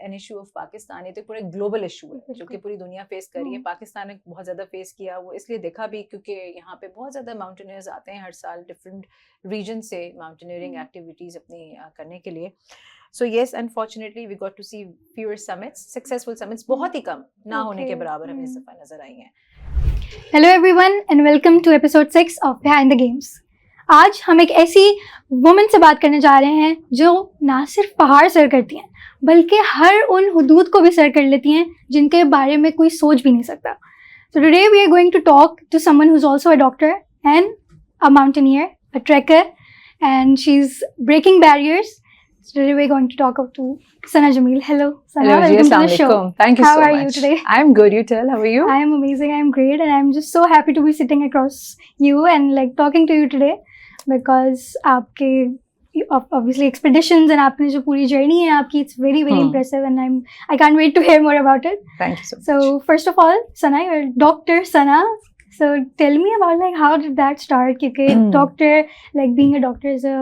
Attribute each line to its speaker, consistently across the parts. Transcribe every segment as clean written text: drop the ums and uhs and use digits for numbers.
Speaker 1: N issue of Pakistan, ये तो पूरा ग्लोबल इशू है जो कि पूरी दुनिया फेस कर रही है. पाकिस्तान ने बहुत ज़्यादा फेस किया, वो इसलिए देखा भी क्योंकि यहाँ पे बहुत ज़्यादा माउंटेनियर्स आते हैं हर साल डिफरेंट रीजन से माउंटेनियरिंग एक्टिविटीज़ अपनी करने के लिए. So yes, unfortunately we got to see fewer summits, successful summits बहुत ही कम, ना होने के बराबर हमें इस दफा नजर आई हैं.
Speaker 2: Hello everyone and welcome to episode 6 of Behind the Games. आज हम एक ऐसी वुमन से बात करने जा रहे हैं जो ना सिर्फ पहाड़ सर करती हैं बल्कि हर उन हुदूद को भी सर कर लेती हैं जिनके बारे में कोई सोच भी नहीं सकता. So today we are going to talk to someone who's also a doctor and a mountaineer, a trekker, and she's breaking barriers. So today we're going to talk to Sana Jamil. Hello, Sana.
Speaker 1: Hello,
Speaker 2: welcome to the show.
Speaker 1: Thank you
Speaker 2: How
Speaker 1: so much.
Speaker 2: are you today?
Speaker 1: I'm good. You tell. How are you?
Speaker 2: I am amazing. I am great, and I'm just so happy to be sitting across you and like talking to you today because आपके obviously expeditions and आपने जो पूरी journey है आपकी, it's very impressive, and I can't wait to hear more about it.
Speaker 1: Thank you so much.
Speaker 2: So first of all, Sana, you're Dr. Sana. So tell me about like how did that start? क्योंकि doctor, like being a doctor is a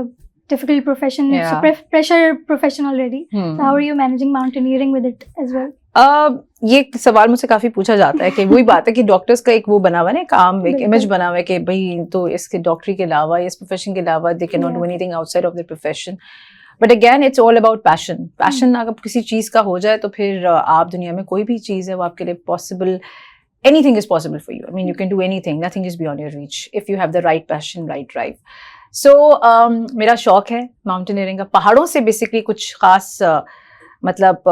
Speaker 2: difficult profession.
Speaker 1: Yeah.
Speaker 2: It's a pressure profession already. So how are you managing mountaineering with it as well?
Speaker 1: ये सवाल मुझसे काफी पूछा जाता है कि वही बात है कि डॉक्टर्स का एक वो बना हुआ है ना, काम, एक इमेज बना हुआ है कि भाई तो इसके डॉक्टरी के अलावा, इस प्रोफेशन के अलावा they can not do anything outside of the profession. But again it's all about passion. Passion अगर किसी चीज का हो जाए तो फिर आप दुनिया में कोई भी चीज है वो आपके लिए possible, anything is possible for you. I mean, you can do anything. Nothing is beyond your reach if you have the right passion, right drive. So, मेरा शौक है माउंटेनियरिंग का. पहाड़ों से बेसिकली कुछ खास मतलब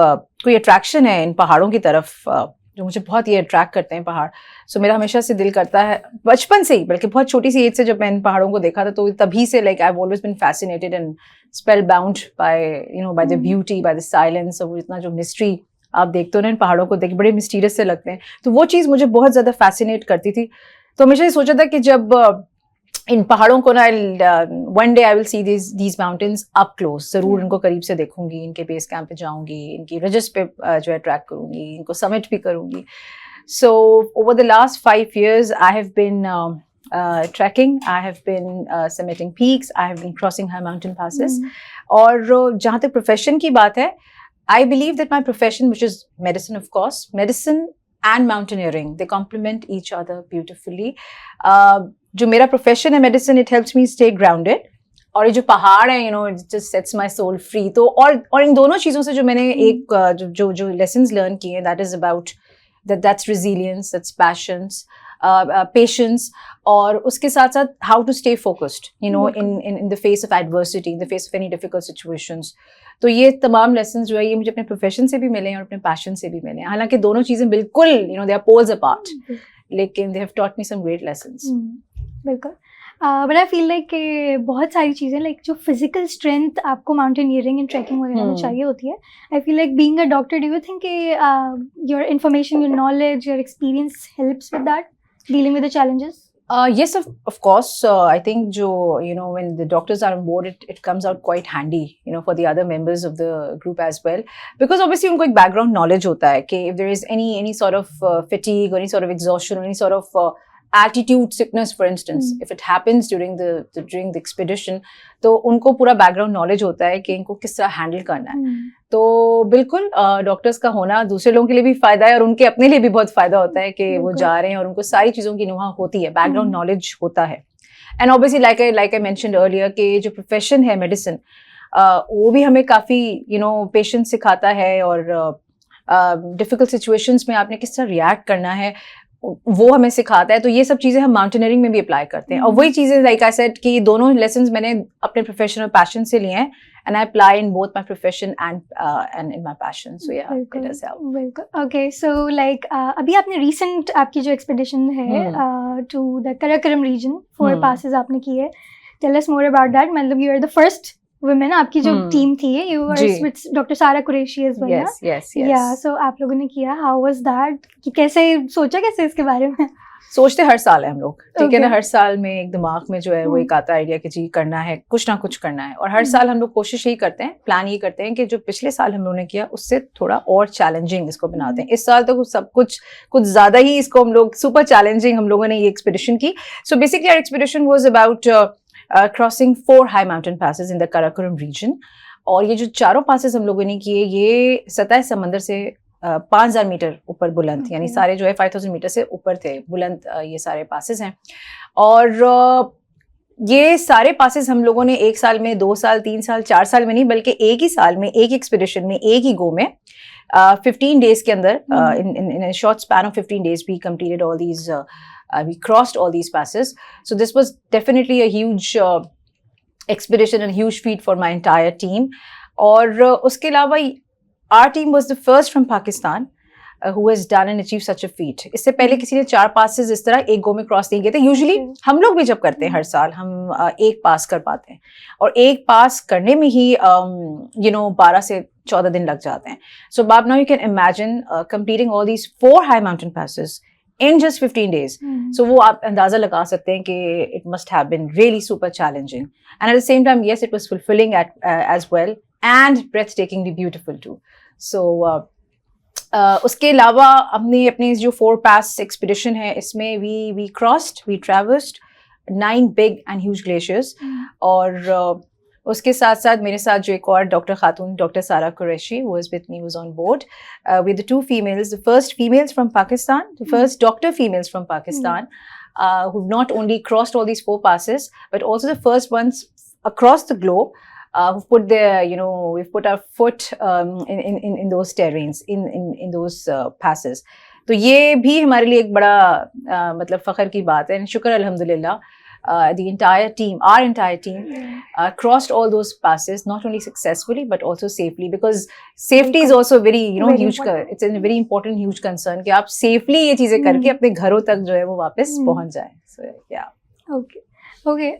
Speaker 1: कोई अट्रैक्शन है इन पहाड़ों की तरफ जो मुझे बहुत ये अट्रैक्ट करते हैं पहाड़. सो मेरा हमेशा से दिल करता है, बचपन से ही, बल्कि बहुत छोटी सी एज से जब मैं इन पहाड़ों को देखा था तो तभी से like I have always been fascinated and spellbound by by the beauty, by the silence. और इतना जो मिस्ट्री आप देखते हो ना इन पहाड़ों को देख, बड़े मिस्टीरियस से लगते हैं, तो वो चीज़ मुझे बहुत ज़्यादा फैसिनेट करती थी. तो हमेशा ये सोचा था कि जब इन पहाड़ों को ना one day I will see these mountains up close, ज़रूर इनको करीब से देखूंगी, इनके बेस कैंप पे जाऊंगी, इनकी रिजेस पे जो है ट्रैक करूंगी, इनको समिट भी करूंगी. So over the last 5 years I have been trekking, I have been summiting peaks, I have been crossing high mountain passes. और जहाँ तक प्रोफेशन की बात है, I believe that my profession, which is medicine, of course, medicine and mountaineering, they complement each other beautifully. जो मेरा profession है medicine, it helps me stay grounded. और ये जो पहाड़ है, it just sets my soul free. तो और इन दोनों चीज़ों से जो मैंने एक जो lessons learn किए हैं, that is about that's resilience, that's passions, patience, और उसके साथ साथ how to stay focused, in the face of adversity, in the face of any difficult situations. तो ये तमाम लेसन्स जो है ये मुझे अपने प्रोफेशन से भी मिले हैं और अपने पैशन से भी मिले हैं. हालांकि दोनों चीज़ें बिल्कुल they are poles apart, लेकिन they have taught me some great lessons.
Speaker 2: बिल्कुल. बट आई फील लाइक बहुत सारी चीज़ें लाइक जो फिजिकल स्ट्रेंथ आपको माउंटेनियरिंग एंड ट्रैकिंग वगैरह में चाहिए होती है. आई feel like being a doctor, do you think your information, your knowledge, your experience helps with that, dealing with the challenges?
Speaker 1: Yes, of course. I think when the doctors are on board, it comes out quite handy, for the other members of the group as well, because obviously उनको एक background knowledge होता है कि if there is any sort of fatigue or any sort of exhaustion or any sort of altitude sickness, for instance, if it happens during the expedition, तो उनको पूरा background knowledge होता है कि इनको किस तरह handle करना है. तो बिल्कुल डॉक्टर्स का होना दूसरे लोगों के लिए भी फायदा है और उनके अपने लिए भी बहुत फायदा होता है कि वो जा रहे हैं और उनको सारी चीज़ों की नुहा होती है, बैकग्राउंड नॉलेज होता है. And obviously like I mentioned earlier कि जो प्रोफेशन है मेडिसिन, वो भी हमें काफ़ी पेशेंस सिखाता है और डिफ़िकल्ट सिचुएशंस में आपने किस तरह रिएक्ट करना है वो हमें सिखाता है. तो ये सब चीज़ें हम माउंटेनियरिंग में भी अप्लाई करते हैं. और वही चीज़ें लाइक आई सेड कि दोनों लेसन्स मैंने अपने प्रोफेशनल पैशन से लिए हैं, and I apply in both my profession and in my passion. So yeah, it does help.
Speaker 2: Bilkul. Okay, so like अभी आपने recent आपकी जो expedition है to the Karakoram region, 4 passes आपने की है. Tell us more about that. मतलब you are the first women, आपकी जो team थी, you were with Dr. Sara Qureshi as well.
Speaker 1: Yes.
Speaker 2: Yeah, so आप लोगों ने किया. How was that? कि कैसे सोचा कैसे इसके बारे में?
Speaker 1: सोचते हर साल है हम लोग, ठीक है ना. हर साल में एक दिमाग में जो है वो एक आता आइडिया कि जी करना है, कुछ ना कुछ करना है. और हर साल हम लोग कोशिश यही करते हैं, प्लान ये करते हैं कि जो पिछले साल हम लोगों ने किया उससे थोड़ा और चैलेंजिंग इसको बनाते हैं. इस साल तो सब कुछ ज़्यादा ही इसको हम लोग सुपर चैलेंजिंग हम लोगों ने ये एक्सपीडिशन की. So basically our expedition was about crossing 4 high mountain passes in the Karakoram region. और ये जो चारों पासेस हम लोगों ने किए, ये सतह समंदर से 5,000 मीटर ऊपर बुलंद, यानी सारे जो है 5,000 मीटर से ऊपर थे बुलंद, ये सारे पासेस हैं। और ये सारे पासेस हम लोगों ने 1 साल में, 2 साल, 3 साल, 4 साल में नहीं, बल्कि एक ही साल में, एक एक्सपीडिशन में, एक ही गो में 15 डेज के अंदर, in a short span of 15 days we completed all these, we crossed all these passes. So this was definitely a huge expedition and huge feat for my entire team. और उसके अलावा our team was the first from Pakistan who has done and achieved such a feat. इससे पहले किसी ने 4 passes इस तरह एक गो में क्रॉस नहीं किए थे। यूजुअली हम लोग भी जब करते हैं हर साल, हम एक पास कर पाते हैं, और एक पास करने में ही 12 से 14 दिन लग जाते हैं। So Bob, now you can imagine completing all these 4 high mountain passes in just 15 days. So वो आप अंदाजा लगा सकते हैं कि it must have been really super challenging. And at the same time, yes, it was fulfilling as well and breathtakingly beautiful too. So उसके अलावा हमने अपनी जो 4 pass expedition है, इसमें we crossed, we traversed 9 big and huge glaciers. और उसके साथ साथ मेरे साथ जो एक और डॉक्टर खातून, डॉक्टर सारा Qureshi, was with me, was on board with the 2 females, the first females from Pakistan, the first doctor females from Pakistan, who not only crossed all these 4 passes, but also the first ones across the globe who've put their, we've put our foot in those terrains, in those passes. तो ये भी हमारे लिए एक बड़ा मतलब फ़ख्र की बात है। शुक्र अल्हम्दुलिल्लाह, the entire team, our entire team, crossed all those passes not only successfully but also safely, because safety is also very, huge. It's a very important, huge concern कि आप safely ये चीजें करके अपने घरों तक जो है वो वापस पहुंच जाएं. So yeah.
Speaker 2: Okay.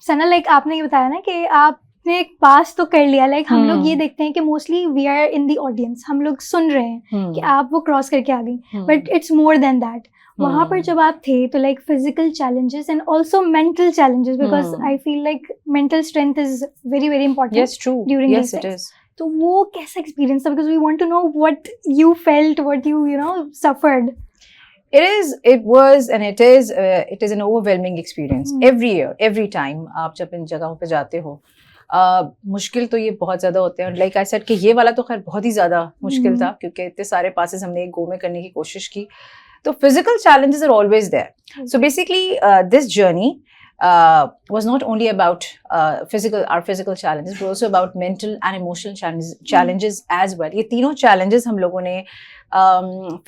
Speaker 2: सना, like आपने ये बताया ना कि आपने एक पास तो कर लिया, like हम लोग ये देखते हैं कि mostly we are in the audience, हम लोग सुन रहे हैं कि आप वो क्रॉस करके आ गई, but it's more than that. वहाँ पर जब आप थे तो like physical challenges and also mental challenges, because I feel like mental strength is very very important during this things. तो वो कैसा एक्सपीरियंस था, because we want to know what you felt, what you suffered.
Speaker 1: It was and it is an overwhelming experience every year, every time. आप जब इन जगहों पे जाते हो, मुश्किल तो ये बहुत ज़्यादा होते हैं. लाइक आई सेड कि ये वाला तो खैर बहुत ही ज़्यादा मुश्किल था, क्योंकि इतने सारे पासेस हमने एक गो में करने की कोशिश की. So physical challenges are always there. So basically, this journey was not only about our physical challenges, but also about mental and emotional challenges as well. ये तीनों challenges हम लोगों ने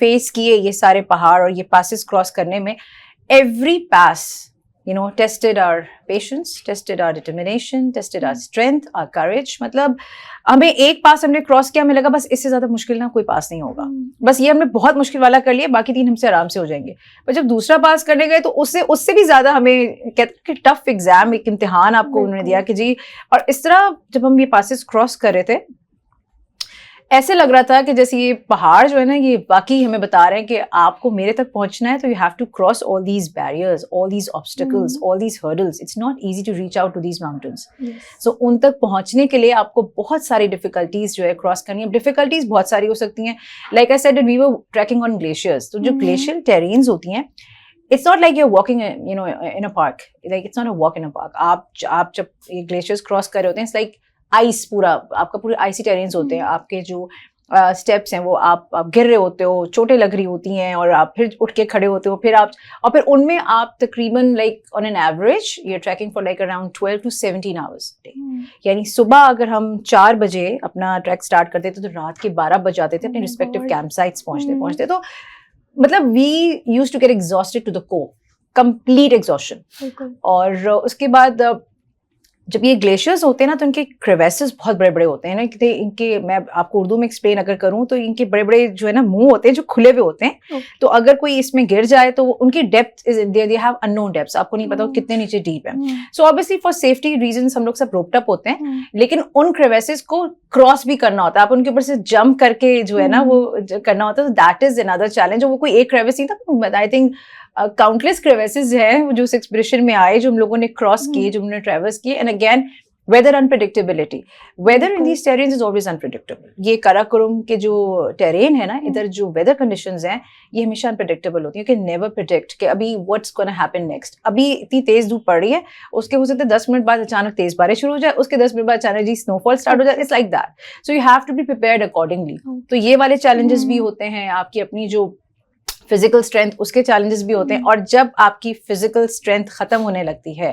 Speaker 1: face किए ये सारे पहाड़ और ये passes cross करने में. Every pass, tested our patience, tested our determination, tested our strength, our courage. मतलब हमें एक पास हमने क्रॉस किया, हमें लगा बस इससे ज्यादा मुश्किल ना कोई पास नहीं होगा, बस ये हमने बहुत मुश्किल वाला कर लिया, बाकी 3 हमसे आराम से हो जाएंगे. पर जब दूसरा पास करने गए तो उससे भी ज्यादा हमें कहते हैं कि टफ एग्जाम, एक इम्तिहान आपको उन्होंने दिया कि जी. और इस तरह जब हम ये पासेस क्रॉस कर रहे थे, ऐसे लग रहा था कि जैसे ये पहाड़ जो है ना, ये बाकी हमें बता रहे हैं कि आपको मेरे तक पहुंचना है तो you have to cross all these barriers, all these obstacles, all these hurdles. It's not easy to reach out to these mountains. So उन तक पहुंचने के लिए आपको बहुत सारी डिफिकल्टीज जो है क्रॉस करनी है. डिफिकल्टीज बहुत सारी हो सकती हैं. Like I said, we were trekking on glaciers. तो जो ग्लेशियल टेरेन्स होती हैं, it's not like you're walking in a park. Like it's not a walk in a park. आप जब ये ग्लेशियर्स क्रॉस कर रहे होते हैं, it's like आइस, आपका पूरे आइसी टेरेन्स होते हैं. आपके जो स्टेप्स हैं वो आप गिर रहे होते हो, चोटें लग रही होती हैं, और आप फिर उठ के खड़े होते हो, फिर उनमें आप तकरीबन like on an average you're trekking for like around 12 to 17 hours a day. यानी सुबह अगर हम 4 बजे अपना ट्रैक स्टार्ट करते थे तो रात के 12 बज जाते थे अपने रिस्पेक्टिव कैंप साइट्स पहुंचते. तो मतलब we used to get exhausted to the core, complete exhaustion. और उसके बाद जब ये ग्लेशियर्स होते हैं ना, तो इनके क्रेवेसेस बहुत बड़े बड़े होते हैं ना. इनके मैं आपको उर्दू में एक्सप्लेन अगर करूं तो इनके बड़े बड़े जो है ना मुंह होते हैं जो खुले हुए होते हैं. तो अगर कोई इसमें गिर जाए तो उनकी depth is they have unknown depths, आपको नहीं पता कितने नीचे डीप है. So obviously for safety reasons हम लोग सब रोप्ड अप होते हैं, लेकिन उन क्रेवेसेस को क्रॉस भी करना होता है. आप उनके ऊपर से जंप करके जो है ना वो करना होता है. That is another challenge. वो कोई एक क्रेवेस नहीं था, आई थिंक काउंटलेस क्रेवेसेस हैं जो उस एक्सपीडिशन में आए, जो हम लोगों ने क्रॉस किए, जो हमने ट्रैवर्स किए. And again weather unpredictability, weather in these terrains is always unpredictable. ये काराकोरम के जो टेरेन है ना, इधर जो वेदर कंडीशंस हैं ये हमेशा अनप्रिडिक्टेबल होती है. यू कैन नेवर प्रिडिक्ट कि अभी व्हाट्स गोना हैपन नेक्स्ट. अभी इतनी तेज धूप पड़ रही है, उसके हो सकता है 10 मिनट बाद अचानक तेज बारिश शुरू हो जाए, उसके 10 मिनट बाद अचानक जी स्नोफॉल स्टार्ट हो जाए. It's like that. So you have to be prepared accordingly. तो ये वाले चैलेंजेस भी होते हैं. आपकी अपनी जो फिजिकल स्ट्रेंथ, उसके चैलेंजेस भी होते हैं. और जब आपकी फिजिकल स्ट्रेंथ खत्म होने लगती है,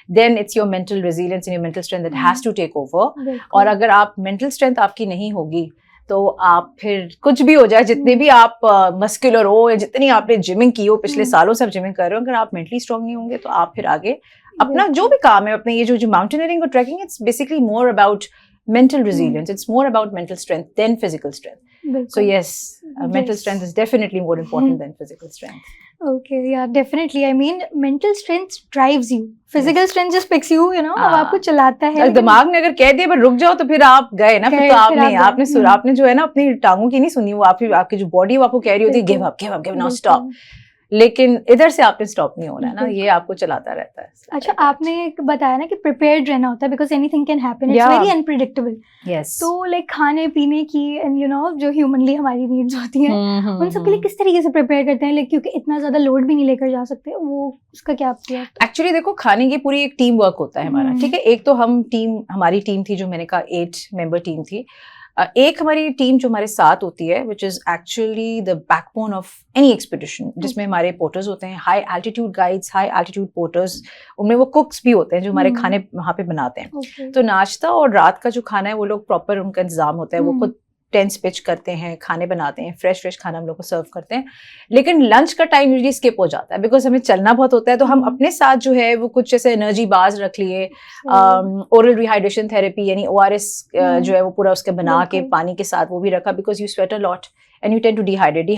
Speaker 1: then it's your mental resilience and your mental strength that has to take over. और अगर आप मेंटल स्ट्रेंथ आपकी नहीं होगी तो आप फिर कुछ भी हो जाए, जितने भी आप मस्कुलर हो या जितनी आपने जिमिंग की हो, पिछले सालों से आप जिमिंग कर रहे हो, अगर आप मेंटली स्ट्रांग नहीं होंगे तो आप फिर आगे अपना जो भी काम है, अपने ये जो माउंटेनियरिंग और trekking, it's basically more about mental resilience. It's more about mental strength than physical strength. So yes, mental strength is definitely more important than physical strength.
Speaker 2: Okay, yeah, definitely. I mean, mental strength drives you. Physical strength just picks you, you know, अब आपको चलाता है.
Speaker 1: दिमाग ने अगर कह दिया पर रुक जाओ तो फिर आप गए ना. फिर तो आपने जो है ना अपनी टांगों की नहीं सुनी, वो आपकी जो बॉडी वो आपको कह रही होती है give up, now stop. लेकिन इधर से आपने स्टॉप नहीं होना है ना, ये आपको चलाता रहता है.
Speaker 2: अच्छा, आपने बताया ना कि प्रिपेयर्ड रहना होता है because anything can happen, it's very unpredictable.
Speaker 1: Yes.
Speaker 2: तो लाइक खाने पीने की एंड यू नो जो ह्यूमनली हमारी नीड्स होती हैं, उन सब के लिए किस तरीके से प्रिपेयर करते हैं, लाइक क्योंकि इतना ज्यादा लोड भी नहीं लेकर जा सकते, वो उसका क्या किया?
Speaker 1: एक्चुअली देखो, खाने की पूरी एक टीम वर्क होता है हमारा. ठीक है, एक तो हमारी टीम थी जो मैंने कहा 8 मेंबर टीम थी. एक हमारी टीम जो हमारे साथ होती है, which is actually the backbone of any expedition, जिसमें हमारे पोर्टर्स होते हैं, high altitude guides, high altitude porters. उनमें वो कुक्स भी होते हैं जो हमारे खाने वहाँ पे बनाते हैं. तो नाश्ता और रात का जो खाना है वो लोग प्रॉपर, उनका इंतजाम होता है. वो खुद टेंट्स पिच करते हैं, खाने बनाते हैं, फ्रेश खाना हम लोग को सर्व करते हैं. लेकिन लंच का टाइम यूजली स्किप हो जाता है बिकॉज हमें चलना बहुत होता है. तो हम अपने साथ जो है वो कुछ जैसे एनर्जी बार्स रख लिए, ओरल रिहाइड्रेशन थेरेपी यानी ORS जो है वो पूरा उसके बना के पानी के साथ वो भी रखा, because you sweat a lot and you tend to dehydrate.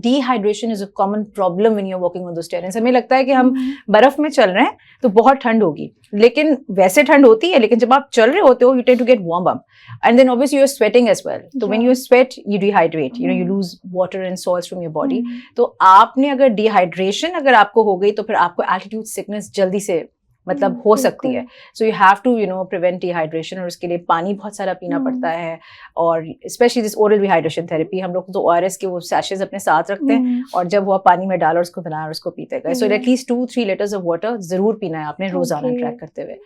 Speaker 1: Dehydration is a common problem when you're walking on those terrains. हमें लगता है कि हम बर्फ में चल रहे हैं तो बहुत ठंड होगी, लेकिन वैसे ठंड होती है, लेकिन जब आप चल रहे होते हो you tend to get warm up and then obviously you're sweating as well. So when you sweat you dehydrate, you know, you lose water and salts from your body. तो आपने अगर dehydration अगर आपको हो गई तो फिर आपको altitude sickness जल्दी से मतलब हो सकती है. So you have to prevent dehydration, और उसके लिए पानी बहुत सारा पीना पड़ता है. और specially this oral rehydration therapy, हम लोग तो ORS के वो सैशेज अपने साथ रखते हैं और जब वो पानी में डालो उसको बनाया और उसको पीते गए. So at least 2-3 litres of water जरूर पीना है आपने रोजाना ट्रैक करते हुए.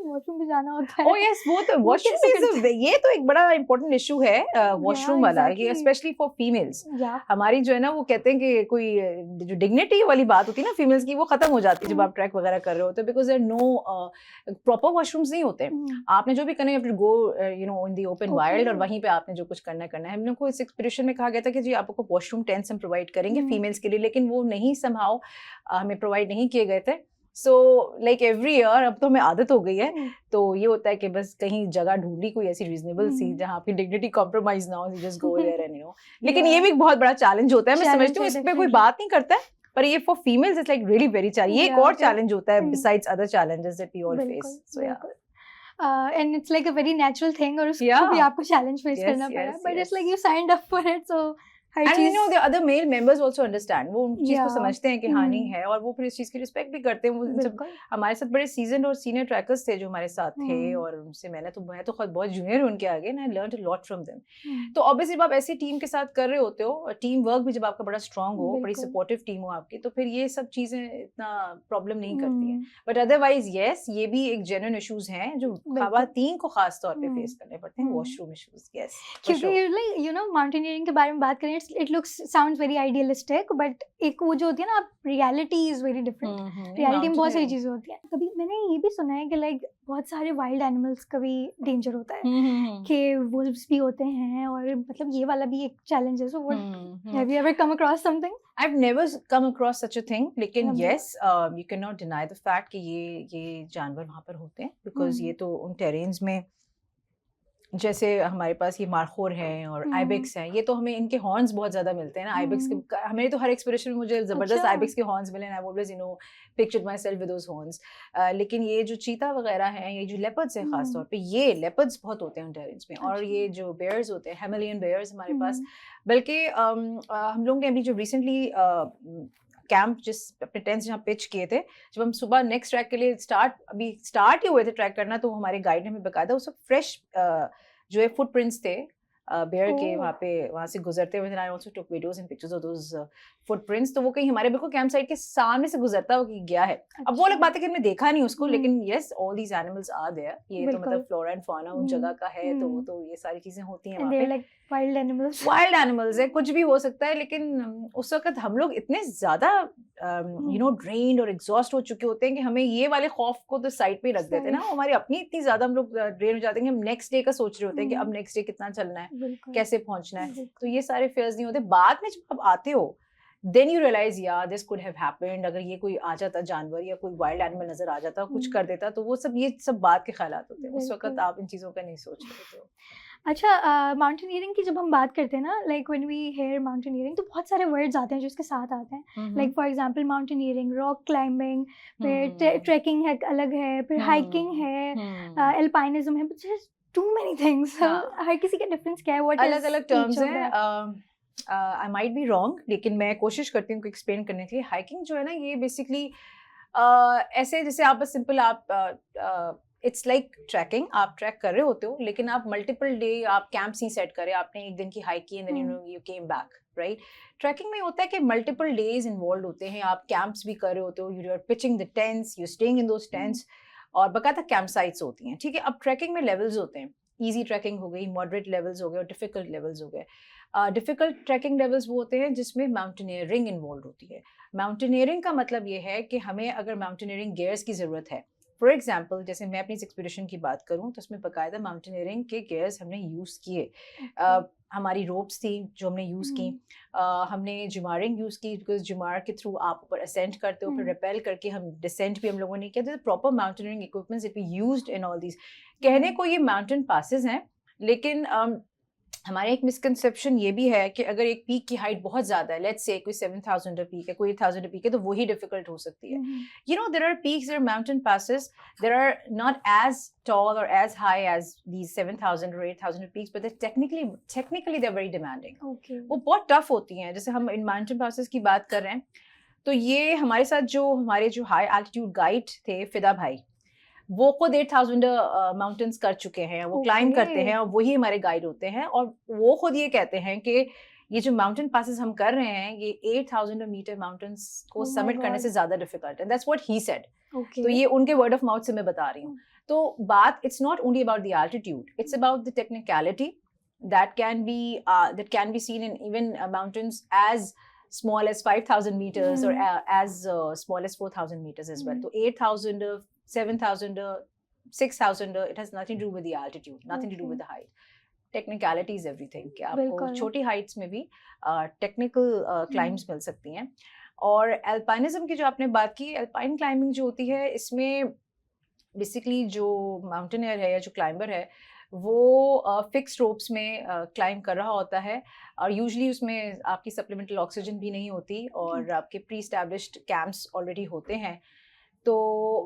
Speaker 2: वॉशरूम भी जाना होता है.
Speaker 1: ओह यस, वो तो वॉशरूम, ये तो एक बड़ा इंपॉर्टेंट इशू है वॉशरूम वाला, स्पेशली फॉर फीमेल्स. हमारी जो है ना वो कहते हैं कि कोई जो डिग्निटी वाली बात होती है ना फीमेल्स की, वो खत्म हो जाती है जब आप ट्रैक वगैरह कर रहे होते हैं, because there no proper washrooms नहीं होते. आपने जो भी करना है go in the open wild, और वहीं पे आपने जो कुछ करना है. हम लोग को इस एक्सपीडिशन में कहा गया था कि जी आपको वॉशरूम टेंट्स हम प्रोवाइड करेंगे फीमेल्स के लिए, लेकिन वो नहीं समहाउ हमें प्रोवाइड नहीं किए गए थे. सो लाइक एवरी ईयर, अब तो हमें आदत हो गई है, तो ये होता है कि बस कहीं जगह ढूंढी कोई ऐसी रीजनेबल सी जहाँ आपकी डिग्निटी कॉम्प्रोमाइज ना हो, जस्ट गो देयर एंड लेकिन ये भी एक बहुत बड़ा चैलेंज होता है. मैं समझती हूँ इस पे कोई बात नहीं करता है, पर ये for females it's like really very challenge. ये एक और चैलेंज होता है besides other challenges that we all face. So या
Speaker 2: and it's like a very natural thing, और उसको भी आपको challenge face करना पड़ा, but it's like you signed up for it, so
Speaker 1: and you know the other male members also understand, वो उन चीज को समझते हैं कि हानि है, और वो फिर इस चीज की रिस्पेक्ट भी करते हैं. वो सब हमारे साथ बड़े सीजन और सीनियर ट्रैकर्स थे जो हमारे साथ थे, और उनसे मैं तो खुद बहुत जूनियर हूँ उनके आगे, and I learned a lot from them. तो ऑब्वियसली जब आप ऐसी टीम के साथ कर रहे होते हो, टीम वर्क भी जब आपका बड़ा स्ट्रांग हो, बड़ी सपोर्टिव टीम हो आपकी, तो फिर ये सब चीजें इतना प्रॉब्लम नहीं करती हैं. बट अदरवाइज यस, ये भी एक जेन्युइन इश्यूज हैं जो खवातीन को खास तौर पे फेस करने पड़ते हैं, वॉशरूम इश्यूज. यस,
Speaker 2: क्योंकि यू नो माउंटेनियरिंग के बारे में बात करें, it looks sounds very idealistic, but एक वो जो होती है ना, reality is very different. reality में बहुत सारी चीजें होती हैं. कभी मैंने ये भी सुना है कि लाइक बहुत सारे वाइल्ड एनिमल्स का भी डेंजर होता है, कि वुल्व्स भी होते हैं, और मतलब ये वाला भी एक चैलेंज है. So what have you ever come across something?
Speaker 1: I've never come across such a thing, लेकिन yes, you cannot deny the fact कि ये जानवर वहाँ पर होते हैं, because ये तो उन टेरेन्स में, जैसे हमारे पास ये मारखोर हैं और आइबेक्स हैं, ये तो हमें इनके हॉर्न्स बहुत ज्यादा मिलते हैं ना. आइबेक्स के हमें तो हर एक्सपीडिशन में मुझे जबरदस्त आइबेक्स के हॉर्न्स मिले, I always pictured my self with those horns. लेकिन ये जो चीता वगैरह हैं, ये जो लेपर्ड्स हैं खास तौर पे, ये लेपर्ड्स बहुत होते हैं टेरेन्स में. और ये जो बेयर्स होते हैं, हिमालयन बेयर्स हमारे पास, बल्कि हम लोग ने अभी जो रिसेंटली कैंप जिस अपने टेंट्स जहाँ पिच किए थे, जब हम सुबह नेक्स्ट ट्रैक के लिए स्टार्ट ही हुए थे ट्रैक करना, तो हमारे गाइड ने हमें बकायदा उस वक्त फ्रेश जो है फुटप्रिंट्स थे बेयर के, वहाँ से गुजरते हुए। I also took videos and pictures of those footprints. तो वो कहीं हमारे बिल्कुल कैंप साइट के सामने से गुजरता हुआ गया है। अब वो अलग बात है कि हमने देखा नहीं उसको, लेकिन yes all these animals are there. ये तो मतलब फ्लोरा एंड फौना उन जगह का है, तो वो तो ये सारी चीजें होती हैं वहाँ पे।
Speaker 2: वाइल्ड
Speaker 1: एनिमल्स है, कुछ भी हो सकता है। लेकिन उस वक्त हम लोग इतने ज्यादा ड्रेन्ड और एग्जॉस्ट हो चुके होते हैं कि हमें ये वाले खौफ को तो साइड पे रख देते हैं ना। हमारी अपनी इतनी ज्यादा हम लोग ड्रेन हो जाते हैं कि हम नेक्स्ट डे का सोच रहे होते हैं कि अब नेक्स्ट डे कितना चलना है, कैसे पहुंचना है। तो ये सारे फेयर्स नहीं होते। बाद में जब आप आते हो then you realize yeah this could have happened। अगर ये कोई आ जाता जानवर या कोई वाइल्ड एनिमल नजर आ जाता, कुछ कर देता, तो वो सब ये सब बात के ख्यालात होते हैं। उस वक्त आप इन चीजों का नहीं सोच रहे होते हो।
Speaker 2: अच्छा, माउंटेनियरिंग की जब हम बात करते हैं ना, like when we hear mountaineering, तो बहुत सारे वर्ड्स आते हैं जो इसके साथ आते हैं। Like for example mountaineering, rock climbing, फिर ट्रैकिंग है अलग है, फिर हाइकिंग है, एल्पाइनिज्म है, टू मेनी थिंग्स। हर किसी का डिफरेंस क्या है, व्हाट
Speaker 1: अलग अलग टर्म्स हैं। आई माइट बी रॉन्ग, लेकिन मैं कोशिश करती हूँ एक्सप्लेन करने के लिए। हाइकिंग जो है ना, ये बेसिकली ऐसे जैसे आप बस सिंपल आप इट्स लाइक ट्रैकिंग। आप ट्रैक कर रहे होते हो, लेकिन आप मल्टीपल डे आप कैंप्स नहीं सेट करे। आपने एक दिन की हाइक की and then you came back, right. Trekking में होता है कि मल्टीपल डेज इन्वॉल्व होते हैं। आप कैंप्स भी कर रहे होते हो, you are pitching the tents, you staying in those tents, और बकायदा कैंप साइट्स होती हैं, ठीक है। अब ट्रैकिंग में लेवल्स होते हैं। ईजी ट्रैकिंग हो गई, मॉडरेट लेवल्स हो गए और डिफिकल्ट लेवल्स हो गए। डिफिकल्ट ट्रैकिंग लेवल्स वो होते हैं जिसमें माउंटेनियरिंग इन्वॉल्व होती है। माउंटेनियरिंग का मतलब ये है कि हमें अगर माउंटेनियरिंग गियर्स की ज़रूरत है, फॉर एग्जाम्पल जैसे मैं अपनी एक्सपीडिशन की बात करूँ तो उसमें बाकायदा माउंटेनियरिंग के गियर्स हमने यूज़ किए। हमारी रोप्स थी जो हमने यूज़ की, हमने जुमारिंग यूज़ की, बिकॉज जुमार के थ्रू आप ऊपर असेंट करते हो, फिर रिपेल करके हम डिसेंट भी हम लोगों ने किया। Proper mountaineering equipments it we used in all these. कहने को ये माउंटेन पासेस हैं, लेकिन हमारे एक मिसकंसेप्शन ये भी है कि अगर एक पीक की हाइट बहुत ज्यादा है, लेट्स से कोई 7000 पीक है, कोई 8000 पीक है, तो वही डिफिकल्ट हो सकती है। You know there are peaks, there are mountain passes, there are not as tall or as high as these 7000 or 8000 peaks, but technically they're very demanding.
Speaker 2: Okay.
Speaker 1: वो बहुत टफ होती हैं। जैसे हम इन माउंटेन पासेस की बात कर रहे हैं, तो ये हमारे साथ हमारे जो हाई एल्टीट्यूड गाइड थे फिदा भाई, वो खुद 8000 माउंटेन्स कर चुके हैं, वो क्लाइंब करते हैं और वही हमारे गाइड होते हैं। और वो खुद ये कहते हैं कि ये जो माउंटेन पासेस हम कर रहे हैं, ये 8000 मीटर माउंटेन्स को सबमिट करने से ज्यादा डिफिकल्ट है। That's what he said. तो ये उनके वर्ड ऑफ माउथ से मैं बता रही हूँ। तो बात it's not only about the altitude, it's about the technicality that can be seen in even mountains as small as 5000 meters or as small as 4000 meters as well. So 8000, 7000, 6000, it has nothing to do with the altitude, nothing to do with the height. Technicality is everything. कि आपको छोटी heights में भी technical climbs मिल सकती हैं। और alpinism की जो आपने बात की, alpine climbing जो होती है, इसमें बेसिकली जो माउंटेनियर है या जो क्लाइंबर है, वो फिक्स रोप्स में क्लाइंब कर रहा होता है, और यूजुअली उसमें आपकी सप्लीमेंटल ऑक्सीजन भी नहीं होती, और आपके प्री एस्टैब्लिश्ड कैंप्स ऑलरेडी होते हैं, तो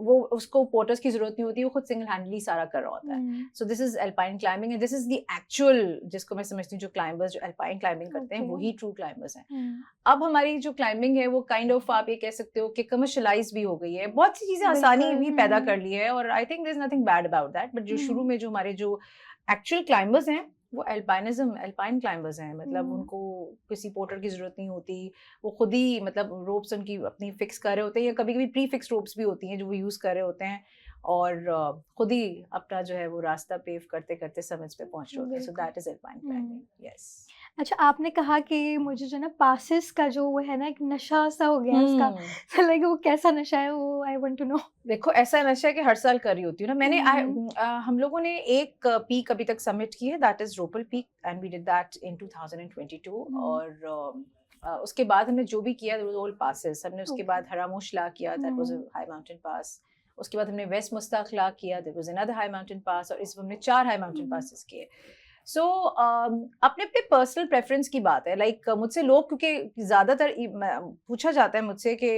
Speaker 1: वो उसको पोर्टर्स की जरूरत नहीं होती, वो खुद सिंगल हैंडली सारा कर रहा होता है। So this is alpine climbing and this is the actual, जिसको मैं समझती हूँ जो क्लाइंबर्स जो अल्पाइन क्लाइंबिंग करते हैं वही ट्रू क्लाइंबर्स हैं। अब हमारी जो क्लाइंबिंग है वो काइंड ऑफ आप ये कह सकते हो कि कमर्शलाइज भी हो गई है, बहुत सी चीजें आसानी भी पैदा कर ली है, और I think there is nothing bad about that. But जो शुरू में जो हमारे जो एक्चुअल क्लाइंबर्स हैं वो अल्पाइन क्लाइंबर्स हैं, मतलब उनको किसी पोर्टर की जरूरत नहीं होती, वो खुद ही मतलब रोप्स उनकी अपनी फिक्स कर रहे होते हैं, या कभी कभी प्री फिक्स रोप्स भी होती हैं जो वो यूज कर रहे होते हैं, और खुद ही अपना जो है वो रास्ता पेव करते करते समिट्स पे पहुंच रहे होते हैं। सो that is alpine climbing. Yes.
Speaker 2: अच्छा, आपने कहा कि मुझे जो ना पासेस का जो वो है ना एक नशा सा हो गया उसका, तो लाइक वो कैसा नशा है वो आई वांट टू नो।
Speaker 1: देखो ऐसा नशा है कि हर साल कर रही होती हूँ ना मैंने। हम लोगों ने एक पीक अभी तक सबमिट की है, that is Rupal peak, and we did that in 2022। और उसके बाद हमने जो भी किया ऑल पासेस हमने, उसके बाद हरामोश ला किया, that was a high mountain pass. उसके बाद हमने वेस्ट मुस्ताक ला किया, that was another high mountain pass, और इस हमने 4 हाई माउंटेन पासेस किए। सो अपने अपने पर्सनल प्रेफरेंस की बात है। लाइक मुझसे लोग, क्योंकि ज़्यादातर पूछा जाता है मुझसे कि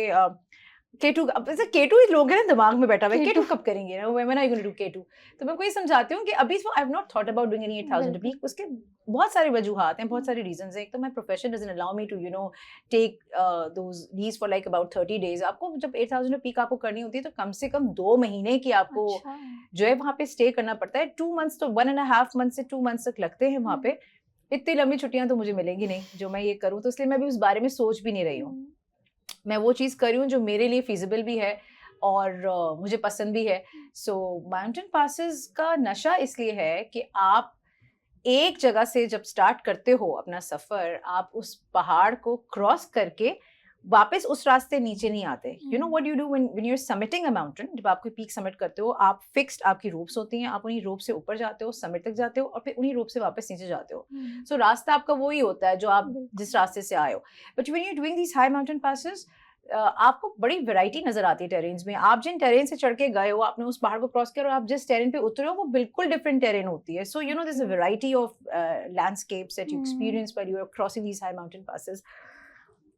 Speaker 1: K2 अब जैसे K2 ही लोग हैं ना दिमाग में बैठा हुआ है,
Speaker 2: K2
Speaker 1: K2 कब करेंगे ना, when are you going to do K2? तो मैं उनको ये समझाती हूँ कि अभी I have not thought about doing any 8000 a week. उसके बहुत सारे वजूहात हैं, बहुत सारे रीजंस हैं. एक तो my profession doesn't allow me to take those leaves for like about 30 days. आपको जब 8000 a week आपको करनी होती है तो कम से कम 2 महीने की आपको
Speaker 2: अच्छा।
Speaker 1: जो है वहाँ पे स्टे करना पड़ता है. 2 months तो 1.5 months से 2 months तक लगते हैं वहाँ पे. इतनी लंबी छुट्टियां तो मुझे मिलेंगी नहीं जो मैं ये करूँ, तो इसलिए मैं भी उस बारे में सोच भी नहीं रही हूँ. मैं वो चीज़ कर रही हूँ जो मेरे लिए फिजिबल भी है और मुझे पसंद भी है. सो माउंटेन पासेस का नशा इसलिए है कि आप एक जगह से जब स्टार्ट करते हो अपना सफ़र, आप उस पहाड़ को क्रॉस करके वापस उस रास्ते नीचे नहीं आते. You know what you do when you are summiting a mountain, जब आप कोई पीक समिट करते हो, आप फिक्स्ड आपकी रोप्स होती हैं, आप उन्हीं रोप से ऊपर जाते हो, समिट तक जाते हो और फिर उन्हीं रोप से वापस नीचे जाते हो. सो रास्ता आपका वही होता है जो आप जिस रास्ते से आए हो. But when you are doing these high mountain passes, आपको बड़ी वैरायटी नजर आती है टेरेन्स में. आप जिन टेरेन से चढ़ के गए हो, आपने उस पहाड़ को क्रॉस किया और आप जिस टेरेन पे उतरे हो वो बिल्कुल डिफरेंट टेरेन होती है. So you know there is a variety of landscapes that you experience when you are crossing these high mountain passes.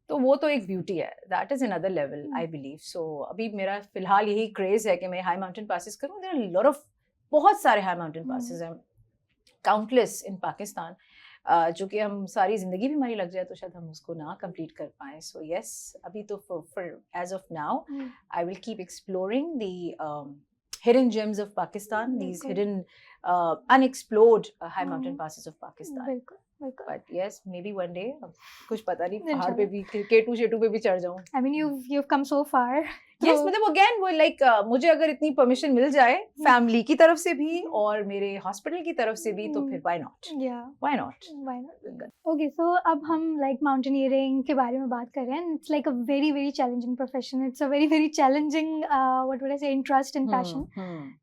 Speaker 1: तो वो तो एक ब्यूटी है, that is another level I believe. So अभी मेरा फिलहाल यही क्रेज है कि मैं हाई माउंटेन पासेस करूँ. देयर आर लॉट ऑफ बहुत सारे हाई माउंटेन पासेस हैं, काउंटलेस इन पाकिस्तान, जो कि हम सारी जिंदगी भी हमारी लग जाए तो शायद हम उसको ना कंप्लीट कर पाए. सो यस, अभी तो for as of now I will keep exploring the hidden gems of Pakistan, these hidden unexplored high mountain passes of Pakistan.
Speaker 2: बिल्कुल बिल्कुल.
Speaker 1: But yes, maybe one day, कुछ पता नहीं, पहाड़ पे भी K2 शेटू पे भी चढ़ जाऊं.
Speaker 2: I mean you've come so far.
Speaker 1: Yes, मतलब again वो like मुझे अगर इतनी परमिशन मिल जाए फैमिली की तरफ से भी और मेरे हॉस्पिटल की तरफ से भी, तो फिर why not?
Speaker 2: Yeah.
Speaker 1: Why not?
Speaker 2: Why not? Okay, so अब हम like mountaineering के बारे में बात कर रहे हैं. It's like a very very challenging profession. It's a very very challenging what would I say, interest and passion.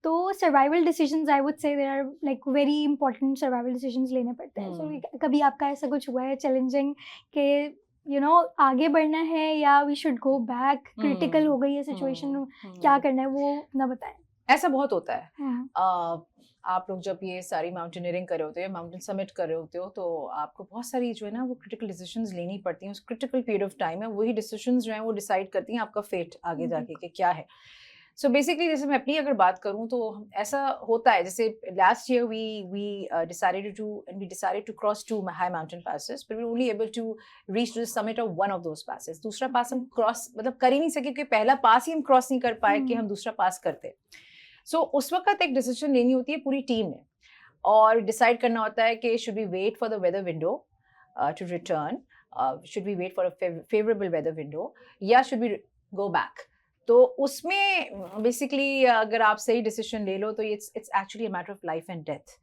Speaker 2: तो survival decisions, I would say there are like very important survival decisions लेने पड़ते हैं. So कभी आपका ऐसा कुछ हुआ है challenging के you know आगे बढ़ना है या we should go back, critical हो गई है situation, क्या करना है वो ना बताएं.
Speaker 1: ऐसा बहुत होता है. आप लोग जब ये सारी माउंटेनियरिंग कर रहे होते हो, माउंटेन समिट कर रहे होते हो, तो आपको बहुत सारी जो है ना वो क्रिटिकल डिसीजंस लेनी पड़ती हैं. उस क्रिटिकल पीरियड ऑफ टाइम में वही डिसीजंस जो हैं वो डिसाइड करती हैं आपका फेट आगे जाके कि क्या है. सो बेसिकली जैसे मैं अपनी अगर बात करूं तो ऐसा होता है, जैसे last year we decided to cross 2 high mountain passes, but we were only able to reach to the summit of one of those passes. दूसरा पास हम क्रॉस मतलब कर ही नहीं सके क्योंकि पहला पास ही हम क्रॉस नहीं कर पाए कि हम दूसरा पास करते. सो उस वक्त एक डिसीजन लेनी होती है पूरी टीम ने और डिसाइड करना होता है कि should we wait for the weather window to return, should we wait for a favourable weather window, या शुड वी गो बैक. तो उसमें बेसिकली अगर आप सही डिसीजन ले लो तो it's actually a matter of life and death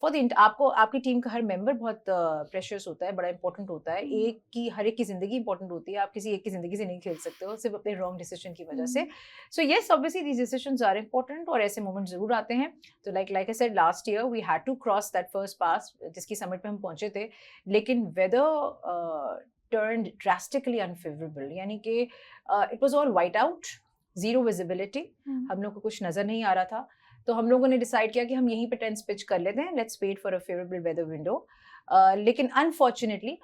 Speaker 1: for the आपको. आपकी टीम का हर मेंबर बहुत प्रेशियस होता है, बड़ा इंपॉर्टेंट होता है. हर एक की जिंदगी इंपॉर्टेंट होती है. आप किसी एक की जिंदगी से नहीं खेल सकते हो सिर्फ अपने रॉन्ग डिसीजन की वजह से. So yes, obviously these decisions are important और ऐसे मोमेंट जरूर आते हैं. तो like I said, last year we had to cross that first pass जिसकी समिट पे हम पहुंचे थे, लेकिन वेदर turned drastically unfavorable, यानी कि it was all white out, zero visibility. हम लोग को कुछ नजर नहीं आ रहा था. तो हम लोगों ने डिसाइड किया कि हम यहीं पे टेंट पिच कर लेते हैं, let's wait for a favourable weather window. लेकिन अनफॉर्चुनेटली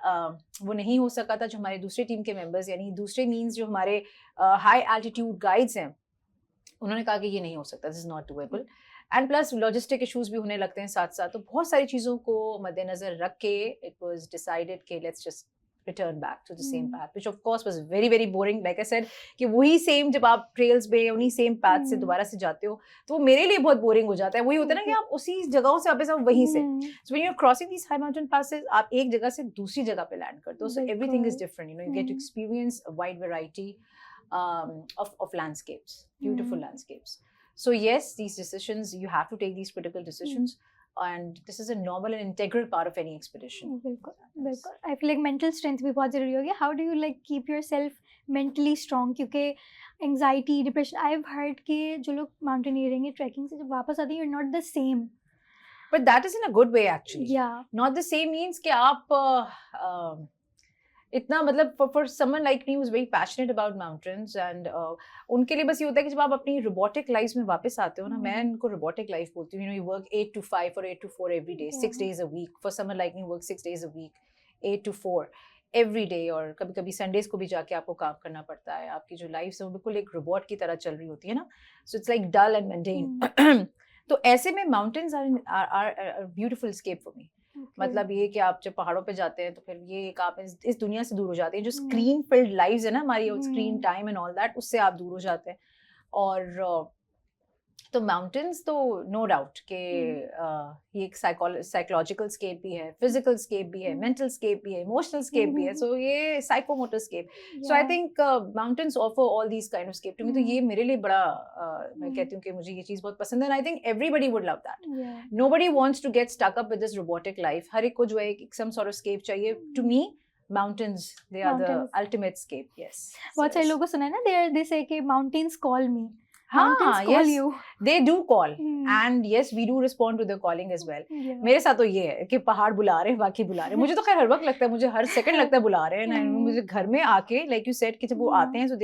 Speaker 1: वो नहीं हो सका था. जो हमारे दूसरे टीम के मेंबर्स यानी दूसरे मीन्स जो हमारे हाई एल्टीट्यूड गाइड्स हैं, उन्होंने कहा कि ये नहीं हो सकता, this is not doable. And plus logistic issues भी होने लगते हैं साथ साथ. तो बहुत सारी चीज़ों को मद्देनजर रख के इट वॉज डिसाइडेड कि let's just return back to the same path, which of course was very very boring. Like I said कि वही सेम जब आप ट्रेल्स पे उन्हीं सेम पाथ से दोबारा से जाते हो तो वो मेरे लिए बहुत बोरिंग हो जाता है. वही होता है ना कि आप उसी जगहों से वापस वहीं से. So when you're crossing these high mountain passes, आप एक जगह से दूसरी जगह पे लैंड करते हो. So everything is different. You know, you get to experience a wide variety of landscapes, beautiful landscapes. So yes, these decisions, you have to take these critical decisions. And this is a normal and integral part of any expedition.
Speaker 2: बिल्कुल बिल्कुल. I feel like mental strength भी बहुत ज़रूरी होगी. How do you like keep yourself mentally strong? क्योंकि anxiety, depression, I've heard कि जो लोग mountaineering या trekking से जब वापस आते हैं, you're not the same.
Speaker 1: But that is in a good way actually.
Speaker 2: Yeah.
Speaker 1: Not the same means कि आप इतना मतलब for someone like me who's very passionate about mountains and उनके लिए बस ये होता है कि जब आप अपनी robotic lives में वापस आते हो ना, मैं इनको robotic life बोलती हूँ. You know, you work 8 to 5 or 8 to 4 every day, 6 days a week. For someone like me, work 6 days a week, 8 to 4. Every day, और कभी कभी संडेज को भी जाके आपको काम करना पड़ता है, आपकी जो लाइफ है वो बिल्कुल एक रोबोट की तरह चल रही होती है ना, so it's like dull and mundane. तो ऐसे में mountains are beautiful escape for me. मतलब ये कि आप जब पहाड़ों पे जाते हैं तो फिर ये एक आप इस दुनिया से दूर हो जाते हैं, जो स्क्रीन फिल्ड लाइव्स है ना हमारी, screen time and all that, उससे आप दूर हो जाते हैं। और तो माउंटेन्स तो नो डाउट कि ये एक साइकोलॉजिकल स्केप भी है, फिजिकल स्केप भी है, मेंटल स्केप भी है, इमोशनल स्केप भी है, सो ये psychomotor escape. So I think mountains offer all these kind of escape to me. तो ये मेरे लिए बड़ा मैं कहती हूँ कि मुझे ये चीज बहुत पसंद है, I think everybody would love that. Nobody wants to get stuck up with this robotic life. हर एक को जो है एक सम सॉर्ट ऑफ स्केप चाहिए। To me mountains, they are the ultimate escape. Yes,
Speaker 2: बहुत सारे लोगों को सुना है ना, they say कि mountains call me.
Speaker 1: हाँ,
Speaker 2: call
Speaker 1: yes,
Speaker 2: you.
Speaker 1: they do call, and yes, we do respond to their calling as well. मेरे साथ तो ये है कि पहाड़ बुला रहे हैं, वाकई बुला रहे हैं। मुझे तो खैर हर वक्त लगता है, मुझे हर सेकंड लगता है बुला रहे हैं। मुझे घर में आके, like you said, कि जब वो आते हैं, so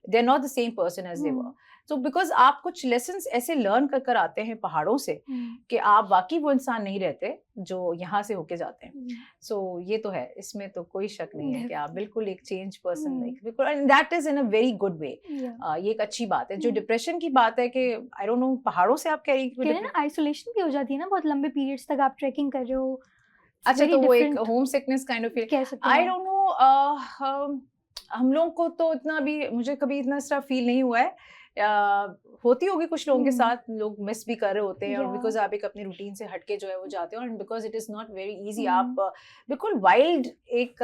Speaker 1: they're not the same person as they were. So because आप कुछ lessons ऐसे learn कर आते हैं पहाड़ों से कि आप वाकई वो इंसान नहीं रहते जो यहाँ से होके जाते हैं। So ये तो है, इसमें तो कोई शक नहीं है कि आप बिल्कुल एक चेंज पर्सन, बिल्कुल, and that is in a very good way. ये एक अच्छी बात है। जो डिप्रेशन की बात है कि I don't know, पहाड़ों से आप कह रही हैं
Speaker 2: आइसोलेशन भी हो जाती है ना, बहुत लंबे पीरियड्स तक आप ट्रैकिंग कर रहे हो।
Speaker 1: अच्छा, तो वो एक home sickness kind of feel, I don't know, हम लोग को तो इतना भी, मुझे कभी इतना सारा फील नहीं हुआ है। होती होगी कुछ लोगों के साथ, लोग मिस भी कर रहे होते हैं, और बिकॉज आप एक अपनी रूटीन से हटके जो है वो जाते हो, and because it is not very easy, आप बिल्कुल वाइल्ड एक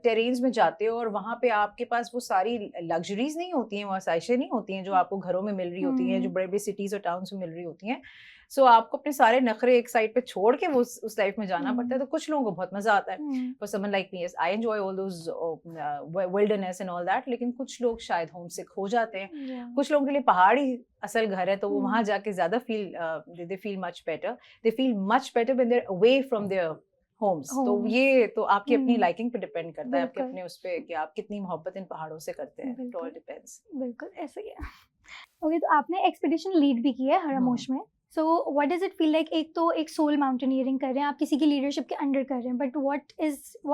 Speaker 1: टेरेन्स में जाते हो, और वहाँ पे आपके पास वो सारी लग्जरीज नहीं होती हैं, वो आसाइशें नहीं होती हैं जो आपको घरों में मिल रही होती हैं, जो बड़े बड़े सिटीज और टाउन्स में मिल रही होती हैं। सो आपको अपने सारे नखरे एक साइड पे छोड़ के वो उस लाइफ में जाना पड़ता है। तो कुछ लोगों को बहुत मजा आता है, for someone like me, I enjoy all those wilderness and all that, लेकिन कुछ लोग शायद होम सिक हो जाते हैं। कुछ लोगों के लिए पहाड़ ही असल घर है, तो वो वहां जाके ज्यादा they feel much better, they feel much better when they are away from their homes. तो ये तो आपकी अपनी लाइकिंग पे डिपेंड करता है, आपके अपने उस पे कि आप कितनी मोहब्बत इन पहाड़ों से करते हैं। It all depends.
Speaker 2: बिल्कुल ऐसा ही है। ओके, तो आपने एक्सपीडिशन लीड भी की है हरामोश में। So what does it feel like? एक तो एक सोल माउंटेनियरिंग कर रहे हैं आप, किसी की लीडरशिप के अंडर कर रहे हैं, but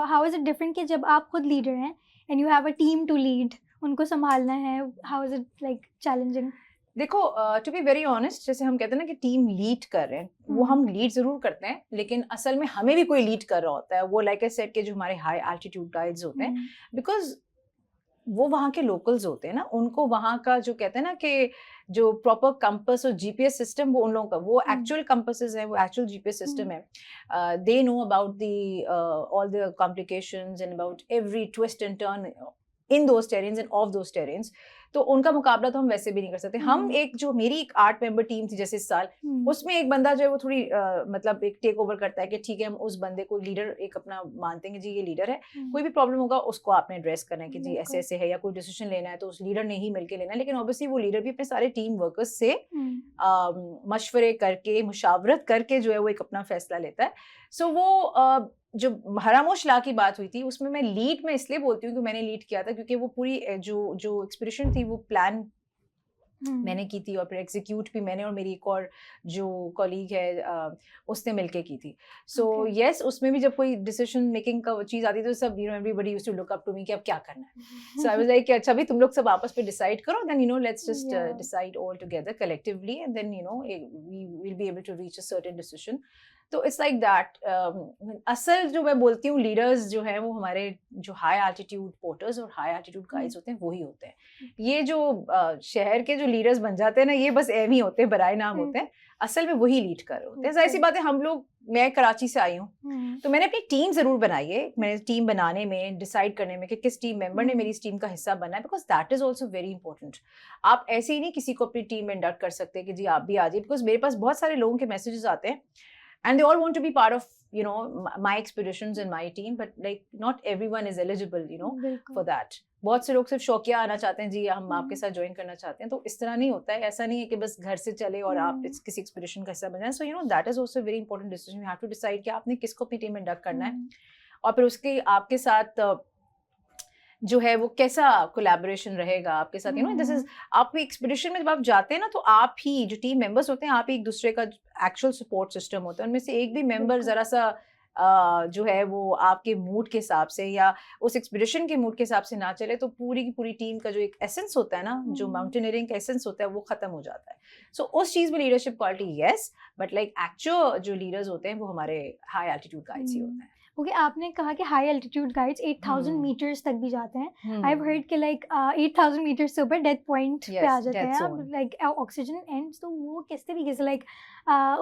Speaker 2: how is it different कि जब आप खुद लीडर हैं and you have a team to lead, उनको संभालना है, how is it like challenging?
Speaker 1: देखो, टू बी वेरी ऑनेस्ट, जैसे हम कहते हैं ना कि टीम लीड कर रहे हैं, वो हम लीड जरूर करते हैं, लेकिन असल में हमें भी कोई लीड कर रहा होता है। वो लाइक आई सेड के जो हमारे हाई एल्टीट्यूड गाइड्स होते हैं, बिकॉज वो वहाँ के लोकल्स होते हैं ना, उनको वहाँ का जो कहते हैं ना कि जो प्रॉपर कंपस और जीपीएस सिस्टम, वो उन लोगों का, वो एक्चुअल कंपसेस है, वो एक्चुअल जीपीएस सिस्टम है। They know about the all the complications and about every twist and turn in those terrains and of those terrains. तो उनका मुकाबला तो हम वैसे भी नहीं कर सकते। हम एक जो मेरी एक 8 मेंबर टीम थी जैसे इस साल, उसमें एक बंदा जो है वो थोड़ी मतलब एक टेक ओवर करता है कि ठीक है, हम उस बंदे को लीडर एक अपना मानते हैं कि जी ये लीडर है, कोई भी प्रॉब्लम होगा उसको आपने एड्रेस करना है कि जी ऐसे ऐसे है, या कोई डिसीजन लेना है तो उस लीडर ने ही मिलकर लेना है। लेकिन ऑब्वियसली वो लीडर भी अपने सारे टीम वर्कर्स से मशवरे करके, मुशावरत करके जो है वो एक अपना फैसला लेता है। सो वो जो हरामोश ला की बात हुई थी, उसमें मैं लीड में इसलिए बोलती हूँ कि मैंने लीड किया था क्योंकि वो पूरी जो एक्सपीडिशन थी वो प्लान मैंने की थी, और फिर एग्जीक्यूट भी मैंने और मेरी एक और जो कॉलीग है उसने मिलके की थी। सो यस, उसमें भी जब कोई डिसीजन मेकिंग का चीज आती थी तो सब everybody used to look up to me कि अब क्या करना है। सो आई वाज लाइक कि अच्छा भाई तुम लोग सब आपस में डिसाइड करो, then let's just decide all together collectively, and then we will be able to reach a certain decision. तो इट्स लाइक दैट। असल जो मैं बोलती हूँ लीडर्स जो है वो हमारे जो हाई एल्टीट्यूड पोर्टर्स और हाई एल्टीट्यूड गाइड्स होते हैं, वही होते हैं। ये जो शहर के जो लीडर्स बन जाते हैं ना, ये बस एम ही होते हैं, बराए नाम होते हैं, असल में वही लीड कर रहे होते हैं। ऐसी बात है, हम लोग, मैं कराची से आई हूँ तो मैंने अपनी टीम जरूर बनाई है। मैंने टीम बनाने में, डिसाइड करने में कि किस टीम मेंबर ने मेरी इस टीम का हिस्सा बनना है, because that is also very important. आप ऐसे ही नहीं किसी को अपनी टीम में इंडक्ट कर सकते कि जी आप भी आ जाइए, बिकॉज मेरे पास बहुत सारे लोगों के मैसेजेस आते हैं and they all want to be part of my expeditions and my team, but like not everyone is eligible for that. बहुत से लोग सिर्फ शौकिया आना चाहते हैं, जी हम आपके साथ ज्वाइन करना चाहते हैं, तो इस तरह नहीं होता है। ऐसा नहीं है कि बस घर से चले और आप किसी एक्सपीडिशन का हिस्सा बन जाए। So that is also very important decision. You have to decide कि आपने किसको अपनी टीम में इंडक्ट करना है, और फिर उसके आपके साथ जो है वो कैसा कोलैबोरेशन रहेगा आपके साथ। दिस इज, आप एक्सपीडिशन में जब आप जाते हैं ना, तो आप ही जो टीम मेंबर्स होते हैं, आप ही एक दूसरे का एक्चुअल सपोर्ट सिस्टम होता है। उनमें से एक भी मेंबर जरा सा जो है वो आपके मूड के हिसाब से या उस एक्सपीडिशन के मूड के हिसाब से ना चले तो पूरी की पूरी टीम का जो एक एसेंस होता है ना, जो माउंटेनियरिंग का एसेंस होता है वो खत्म हो जाता है. सो उस चीज में leadership quality yes, but like actual जो लीडर्स होते हैं वो हमारे हाई एल्टीट्यूड गाइड्स ही होते हैं.
Speaker 2: ओके, आपने कहा कि हाई एल्टीट्यूड गाइड्स 8000 मीटर्स तक भी जाते हैं. आई हैव हर्ड कि लाइक 8000 मीटर्स से ऊपर डेथ पॉइंट पे आ जाते हैं आप, लाइक ऑक्सीजन एंड्स. तो वो किस तरीके से लाइक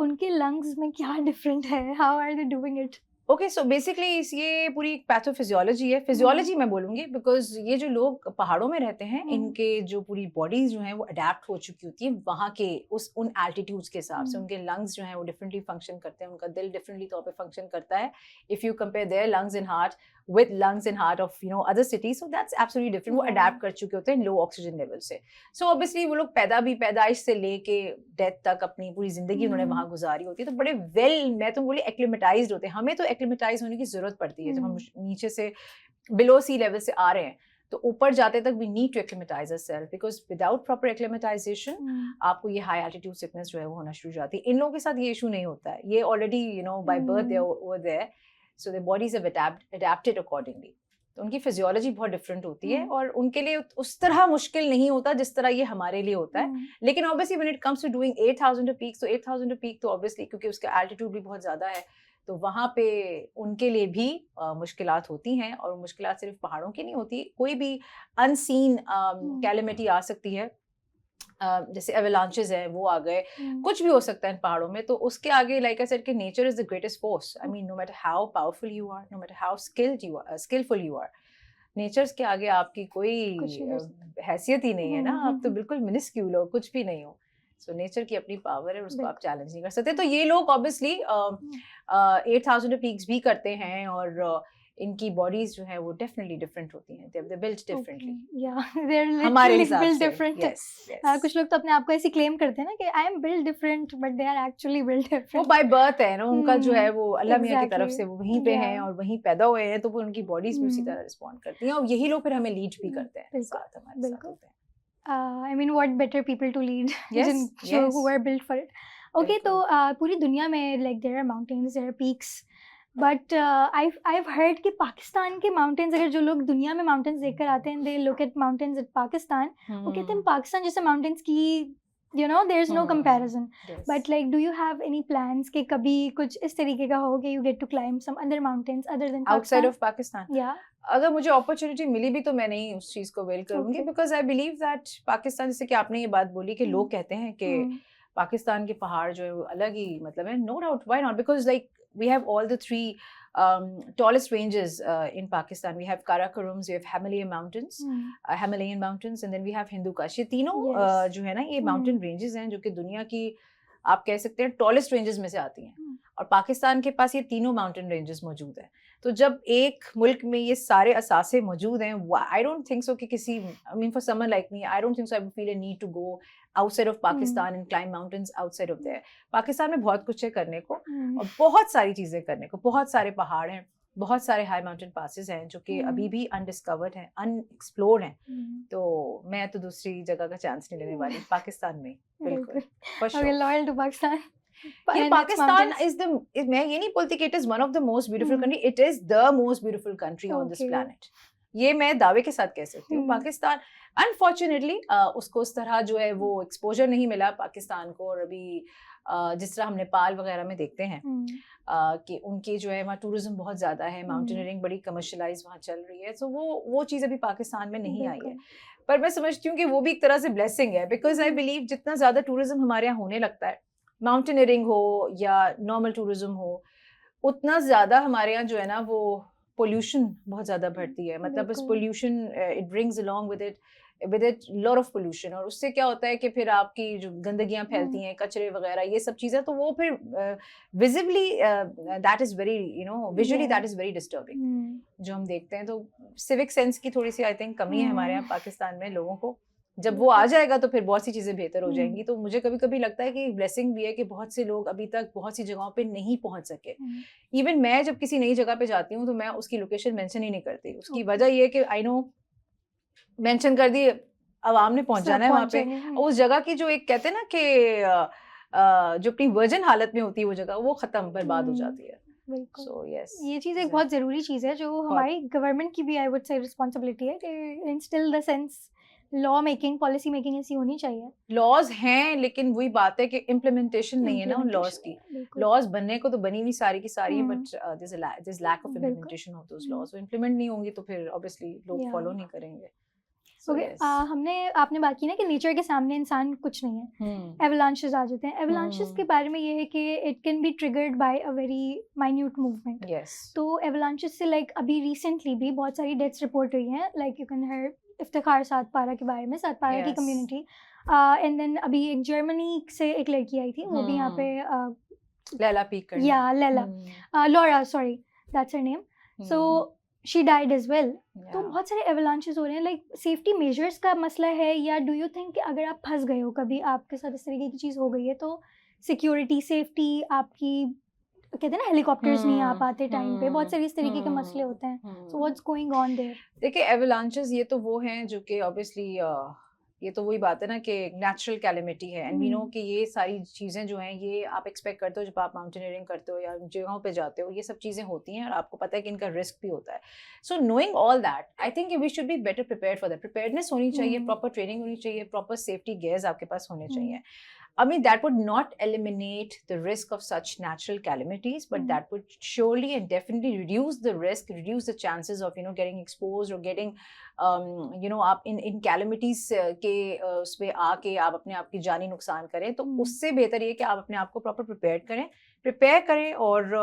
Speaker 2: उनके लंग्स में क्या डिफरेंट है, how are they doing it?
Speaker 1: Okay, so basically ये पूरी पैथोफिजियोलॉजी है, फिजियोलॉजी मैं बोलूंगी, बिकॉज ये जो लोग पहाड़ों में रहते हैं इनके जो पूरी बॉडीज जो हैं वो अडेप्ट हो चुकी होती है वहाँ के उन एल्टीट्यूड्स के हिसाब से. उनके लंग्स जो हैं वो डिफरेंटली फंक्शन करते हैं, उनका दिल डिफरेंटली तौर पे फंक्शन करता है. If you compare their lungs and heart with lungs and heart of other cities, so that's absolutely different. वो अडेप्ट कर चुके होते हैं लो ऑक्सीजन लेवल से. सो ऑब्वियसली वो लोग पैदाइश से लेके डेथ तक अपनी पूरी जिंदगी उन्होंने वहां गुजारी होती है, तो बड़े मैं तो बोली एक्लिमेटाइज्ड होते हैं. हमें तो एक्लिमेटाइज होने की जरूरत पड़ती है जब हम नीचे से बिलो सी लेवल से आ रहे हैं, तो ऊपर जाते तक we need to acclimatize ourselves, because without proper acclimatization आपको ये हाई एल्टीट्यूड सिकनेस जो है वो होना शुरू हो जाती है. इन लोगों के साथ ये इशू नहीं होता है, ये already by birth they are there, so their bodies have adapted accordingly. तो उनकी फिजियोलॉजी बहुत डिफरेंट होती है और उनके लिए उस तरह मुश्किल नहीं होता जिस तरह ये हमारे लिए होता है. लेकिन obviously when it comes to doing 8000 peaks, तो 8000 पीक तो ऑब्वियसली क्योंकि उसका एल्टीट्यूड भी बहुत ज्यादा है, तो वहाँ पे उनके लिए भी मुश्किलात होती हैं. और मुश्किलात सिर्फ पहाड़ों की नहीं होती, कोई भी अनसीन कैलेमिटी आ सकती है, जैसे एवलांचेस है वो आ गए, कुछ भी हो सकता है इन पहाड़ों में. तो उसके आगे लाइक आई सेड कि nature is the greatest force. I mean no matter how powerful you are, no matter how skilful you are, natures के आगे आपकी कोई हैसियत ही नहीं है ना. आप तो बिल्कुल मिनिस्क्यूल हो, कुछ भी नहीं हो. सो नेचर की अपनी पावर है, उसको आप चैलेंज नहीं कर सकते. तो ये लोग ऑब्वियसली 8000 पीक्स भी करते हैं और इनकी बॉडीज जो है वो डेफिनेटली डिफरेंट होती हैं. दे बिल्ट डिफरेंटली, हमारे हिसाब से
Speaker 2: डिफरेंट. कुछ लोग तो अपने आप को ऐसे क्लेम करते हैं ना कि I am built different, but they are actually built different.
Speaker 1: वो बाय बर्थ है ना, उनका जो है वो अल्लाह मियां की तरफ से वो वहीं पे हैं और वहीं पैदा हुए हैं, तो वो उनकी बॉडीज भी उसी तरह रिस्पॉन्ड करती हैं. और यही लोग फिर हमें लीड भी करते हैं, साथ हमारे साथ होते हैं.
Speaker 2: I mean, what better people to lead who are built for it. Okay, तो पूरी दुनिया में like there are mountains, there are peaks, but I've heard कि पाकिस्तान के mountains, अगर जो लोग दुनिया में mountains देखकर आते हैं, they look at mountains at Pakistan, वो कहते हैं पाकिस्तान जैसे mountains की there's no comparison.
Speaker 1: Yes.
Speaker 2: But like, do you have any plans कि कभी कुछ इस तरीके का हो कि you get to climb some other mountains other than
Speaker 1: outside of Pakistan?
Speaker 2: Yeah.
Speaker 1: अगर मुझे अपॉर्चुनिटी मिली भी तो मैं नहीं उस चीज को वेल करूंगी, because I believe that Pakistan, जैसे कि आपने ये बात बोली कि लोग कहते हैं कि पाकिस्तान के पहाड़ जो है वो अलग ही मतलब है. No doubt, why not, because like we have all the 3 tallest ranges in Pakistan. We have Karakorums, we have Himalayan mountains, and then we have Hindu Kush. ये तीनों जो है ना ये mountain ranges हैं जो कि दुनिया की आप कह सकते हैं टॉलेस्ट रेंजेस में से आती हैं. और पाकिस्तान के पास ये तीनों माउंटेन रेंजेस मौजूद हैं. तो जब एक मुल्क में ये सारे असासे मौजूद हैं, आई डोंट थिंक सो कि किसी, I mean for someone like me, I don't think so I feel a need to go outside of Pakistan and climb mountains outside of there. Pakistan में बहुत कुछ है करने को और बहुत सारी चीजें करने को, बहुत सारे पहाड़ हैं, बहुत सारे हाई माउंटेन पासेस हैं जो कि अभी भी अनडिस्कवर्ड हैं, अनएक्सप्लोर्ड हैं. तो मैं तो दूसरी जगह का चांस नहीं लेने वाली, पाकिस्तान में बिल्कुल.
Speaker 2: Okay, loyal to Pakistan.
Speaker 1: Pakistan is the, मैं ये नहीं बोलती कि it is one of the most beautiful country, it is the most beautiful country on this planet. ये मैं दावे के साथ कह सकती हूँ. पाकिस्तान अनफॉर्चुनेटली उसको उस तरह जो है वो एक्सपोजर नहीं मिला पाकिस्तान को. और अभी जिस तरह हम नेपाल वगैरह में देखते हैं कि उनकी जो है वहाँ टूरिज्म बहुत ज़्यादा है, माउंटेनियरिंग बड़ी कमर्शलाइज वहाँ चल रही है. तो वो चीज़ अभी पाकिस्तान में नहीं आई है. पर मैं समझती हूँ कि वो भी एक तरह से ब्लेसिंग है, बिकॉज आई बिलीव जितना ज़्यादा टूरिज्म हमारे यहाँ होने लगता है, माउंटेनियरिंग हो या नॉर्मल टूरिज्म हो, उतना ज़्यादा हमारे यहाँ जो है ना वो पोल्यूशन बहुत ज़्यादा बढ़ती है. मतलब इस pollution it brings along with it lot of pollution. और उससे क्या होता है कि फिर आपकी जो गंदगियाँ फैलती हैं, कचरे वगैरह, ये सब चीज़ें, तो वो फिर visibly that is very visually that is very disturbing जो हम देखते हैं. तो सिविक सेंस की थोड़ी सी आई थिंक कमी है हमारे यहाँ पाकिस्तान में लोगों को. जब वो आ जाएगा तो फिर बहुत सी चीज़ें बेहतर हो जाएंगी. तो मुझे कभी कभी लगता है कि ब्लेसिंग भी है कि बहुत से लोग अभी तक बहुत सी जगहों पे नहीं पहुंच सके. इवन मैं जब किसी नई जगह पे जाती हूँ तो मैं उसकी लोकेशन मेंशन ही नहीं करती. उसकी वजह ये है कि आई नो मेंशन कर दी, आवाम ने पहुंच जाना है वहाँ पे. उस जगह की जो एक कहते हैं ना कि जो अपनी वर्जन हालत में होती है वो जगह, वो खत्म बर्बाद हो जाती है.
Speaker 2: बिल्कुल।
Speaker 1: So yes,
Speaker 2: ये चीज़ एक बहुत ज़रूरी चीज़ है जो हमारी गवर्नमेंट की भी आई वुड से रिस्पॉन्सिबिलिटी है कि instil the sense law making, policy making ऐसी होनी चाहिए।
Speaker 1: लॉज हैं, लेकिन वही बात है कि इम्प्लीमेंटेशन नहीं है ना उन लॉज की।
Speaker 2: बिल्कुल।
Speaker 1: लॉज बनने को तो बनी हुई सारी की सारी है,
Speaker 2: hmm.
Speaker 1: But there is lack of
Speaker 2: बिल्कुल।
Speaker 1: Implementation of those laws. वो इम्प्लीमेंट नहीं होंगी तो फिर ऑब्वियसली लोग
Speaker 2: Yeah.
Speaker 1: फॉलो नहीं करेंगे। So,
Speaker 2: okay,
Speaker 1: yes.
Speaker 2: आपने बात की ना कि नेचर के सामने इंसान कुछ नहीं है। एवलांचेस आ जाते हैं। एवलांचेस के बारे में ये है कि it can be triggered by a very minute movement.
Speaker 1: Yes.
Speaker 2: तो एवलांचेस से लाइक अभी रिसेंटली भी बहुत सारी डेथ्स रिपोर्ट हुई हैं। Like you can hear Iftikhar Satpara के बारे में, सातपारा की
Speaker 1: Yes.
Speaker 2: कम्युनिटी। एंड देन अभी एक जर्मनी से एक लड़की आई थी, वो भी यहाँ पे
Speaker 1: लैला पीक करना।
Speaker 2: या Laila Laura, sorry that's her name. So she died as well. तो बहुत सारे एवलांचेस हो रहे हैं। लाइक सेफ्टी मेजर्स का मसला है, या डू यू थिंक कि अगर आप फंस गए हो, कभी आपके साथ इस तरीके की चीज़ हो गई है, तो सिक्योरिटी, सेफ्टी आपकी, कहते हैं ना हेलीकॉप्टर्स नहीं आ पाते टाइम पे, बहुत सारे इस तरीके के मसले होते हैं। So what's going on their?
Speaker 1: देखिए, एवलांचेस ये तो वो हैं जो कि ऑब्वियसली ये तो वही बात है ना कि नेचुरल कैलेमिटी है, एंड वी नो कि ये सारी चीज़ें जो हैं ये आप एक्सपेक्ट करते हो जब आप माउंटेनियरिंग करते हो या जगहों पे जाते हो, ये सब चीज़ें होती हैं और आपको पता है कि इनका रिस्क भी होता है। So knowing all that, I think we should be better prepared for that. Preparedness होनी चाहिए, प्रॉपर ट्रेनिंग होनी चाहिए, प्रॉपर सेफ्टी गेयर्स आपके पास होने चाहिए। I mean, that would not eliminate the risk of such natural calamities, but that would surely and definitely reduce the risk, reduce the chances of, getting exposed or getting, आप in calamities के उसमें आके आप अपने आप की जानी नुकसान करें। तो उससे बेहतर ये कि आप अपने आप को प्रॉपर प्रिपेयर करें और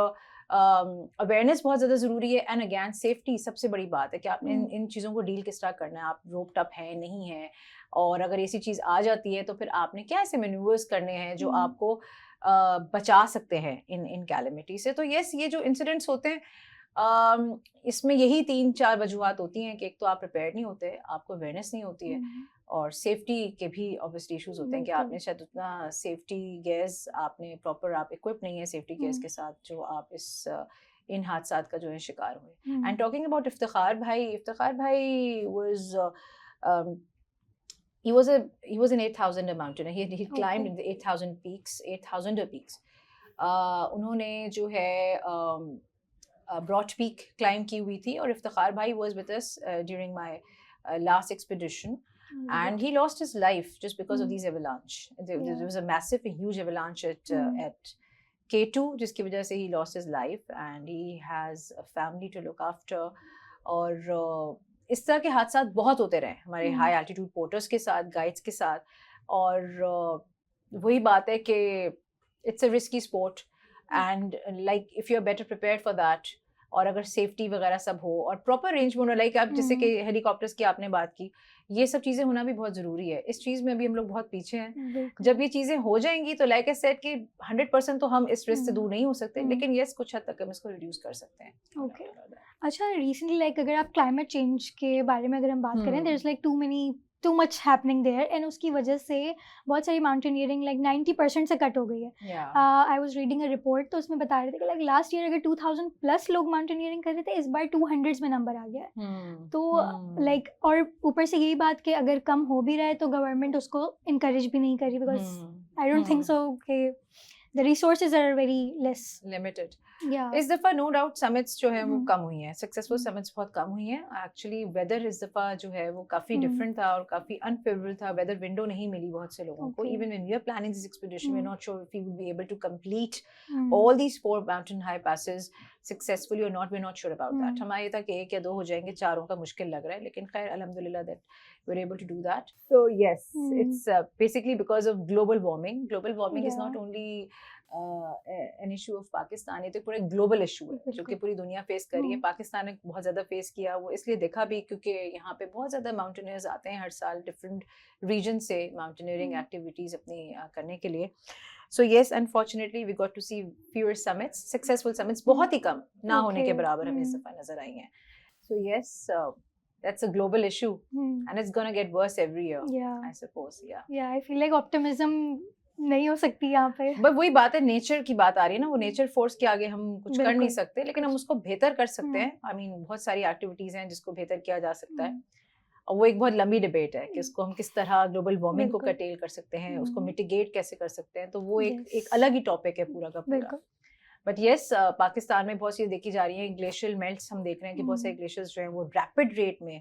Speaker 1: अवेयरनेस बहुत ज़्यादा ज़रूरी है। एंड अगैन सेफ्टी सबसे बड़ी बात है कि आपने इन चीज़ों को डील किस तरह करना है। आप रोप्ड अप है नहीं है, और अगर ऐसी चीज़ आ जाती है तो फिर आपने क्या ऐसे मैन्यूवर्स करने हैं जो आपको बचा सकते हैं इन कैलेमिटी से। तो यस, ये जो इंसिडेंट्स होते हैं इसमें यही 3-4 वजूहात होती हैं कि एक तो आप प्रिपेयर्ड नहीं होते, आपको अवेयरनेस नहीं होती है, और सेफ्टी के भी ऑब्वियसली इश्यूज होते हैं कि आपने शायद उतना सेफ्टी गेयर्स आपने प्रॉपर आप इक्विप नहीं है सेफ्टी गेयर्स के साथ, जो आप इन हादसात का जो है शिकार हुए। एंड टॉकिंग अबाउट इफ्तिखार भाई was he was an 8,000er mountaineer. He climbed in the 8,000er peaks. उन्होंने जो है ब्रॉड पीक क्लाइंब की हुई थी, और इफ्तिखार भाई was with us during my last expedition, and he lost his life just because of these avalanche. There was a massive, huge avalanche at K2, जिसकी वजह से he lost his life, and he has a family to look after. और इस तरह के हादसा बहुत होते रहे हमारे हाई एल्टीट्यूड पोर्टर्स के साथ, गाइड्स के साथ, और वही बात है कि it's a risky sport, and like if you are better prepared for that, और अगर सेफ्टी वगैरह सब हो और प्रॉपर अरेंजमेंट हो, लाइक आप जैसे कि हेलीकॉप्टर्स की आपने बात की, ये सब चीज़ें होना भी बहुत ज़रूरी है। इस चीज़ में अभी हम लोग बहुत पीछे हैं। जब ये चीज़ें हो जाएंगी तो लाइक आई सेड कि 100% तो हम इस रिस्क से दूर नहीं हो सकते, लेकिन यस कुछ हद तक हम इसको रिड्यूस कर सकते हैं।
Speaker 2: ओके, अच्छा, रिसेंटली लाइक अगर आप क्लाइमेट चेंज के बारे में अगर हम बात करें, there is like too much happening there, एंड उसकी वजह से बहुत सारी माउंटेनियरिंग लाइक 90% से कट हो गई है। I was reading a report, तो उसमें बता रहे थे कि लाइक लास्ट ईयर अगर 2000 प्लस लोग माउंटेनियरिंग कर रहे थे, इस बार 200s में नंबर आ गया है। तो लाइक और ऊपर से यही बात कि अगर कम हो भी रहा है तो गवर्नमेंट उसको इनकरेज भी नहीं कर रही, because I don't think so कि the resources are very less
Speaker 1: limited.
Speaker 2: Yeah.
Speaker 1: इस दफ़ा नो डाउट समिट्स जो है वो कम हुई हैं, सक्सेसफुल समिट्स बहुत कम हुई हैं। एक्चुअली वेदर इस दफ़ा जो है वो काफ़ी डिफरेंट था और काफ़ी अनफेवरेबल था। वेदर विंडो नहीं मिली बहुत से लोगों को। Even when we are planning this expedition we are not sure if we would be able to complete all these 4 mountain high passes successfully और not, we are not sure about that. हमारा ये था कि 1 या 2 हो जाएंगे, 4 का मुश्किल लग रहा है, लेकिन खैर अल्हम्दुलिल्लाह that we are able to do that. So yes, it's basically because of global warming is not only an issue of Pakistan, ये तो पूरा ग्लोबल इशू है जो कि पूरी दुनिया फेस कर रही है। पाकिस्तान ने बहुत ज़्यादा फेस किया, वो इसलिए देखा भी क्योंकि यहाँ पे बहुत ज़्यादा माउंटेनियर्स आते हैं हर साल डिफरेंट रीजन से माउंटेनियरिंग एक्टिविटीज़ अपनी करने के लिए। So yes, unfortunately we got to see fewer summits, successful summits बहुत ही कम, ना होने के बराबर हमें इस दफ़ा नजर आई हैं। So yes, that's a global issue, and it's gonna get worse every year. I suppose.
Speaker 2: I feel like optimism नहीं हो सकती यहाँ पे।
Speaker 1: बट वही बात है, नेचर की बात आ रही है ना, वो नेचर फोर्स के आगे हम कुछ कर नहीं सकते, लेकिन हम उसको बेहतर कर सकते हैं। आई मीन बहुत सारी एक्टिविटीज हैं जिसको बेहतर किया जा सकता है, और वो एक बहुत लंबी डिबेट है कि उसको हम किस तरह ग्लोबल वार्मिंग को कर्टेल कर सकते हैं, उसको मिटिगेट कैसे कर सकते हैं, तो वो एक अलग ही टॉपिक है पूरा का पूरा। बट येस पाकिस्तान में बहुत सी देखी जा रही है, ग्लेशियल मेल्ट्स हम देख रहे हैं कि बहुत सारे ग्लेशियर्स जो हैं वो रैपिड रेट में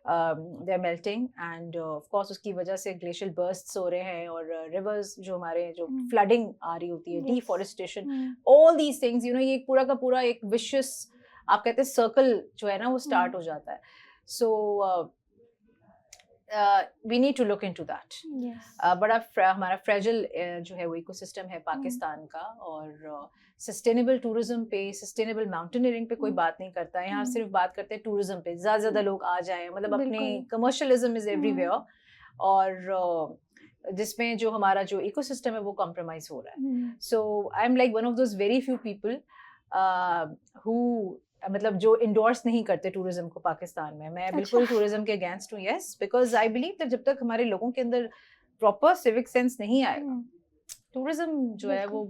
Speaker 1: they are melting, and of course उसकी वजह से ग्लेशियल बर्स्ट्स हो रहे हैं, और रिवर्स जो हमारे जो फ्लडिंग आ रही होती है, deforestation, all these things, you know, ये पूरा का पूरा एक विशियस आप कहते हैं सर्कल जो है ना वो स्टार्ट हो जाता है. सो we need to look into that. बड़ा हमारा फ्रेजिल जो है वो इकोसिस्टम है पाकिस्तान का, और सस्टेनेबल टूरिज्म पे, सस्टेनेबल माउंटेनियरिंग पे कोई बात नहीं करता है. यहाँ सिर्फ बात करते हैं टूरिज्म पे, ज्यादा लोग आ जाएं, मतलब अपने कमर्शियलिज्म इज एवरीवेयर, और जिसमें जो हमारा जो इकोसिस्टम है वो कॉम्प्रोमाइज हो रहा है. So I am like one of those very few people who मतलब जो इंडोर्स नहीं करते टूरिज्म को पाकिस्तान में. मैं बिल्कुल टूरिज्म के अगेंस्ट हूँ, yes, because I believe that जब तक हमारे लोगों के अंदर प्रॉपर सिविक सेंस नहीं आएगा, टूरिज्म जो है वो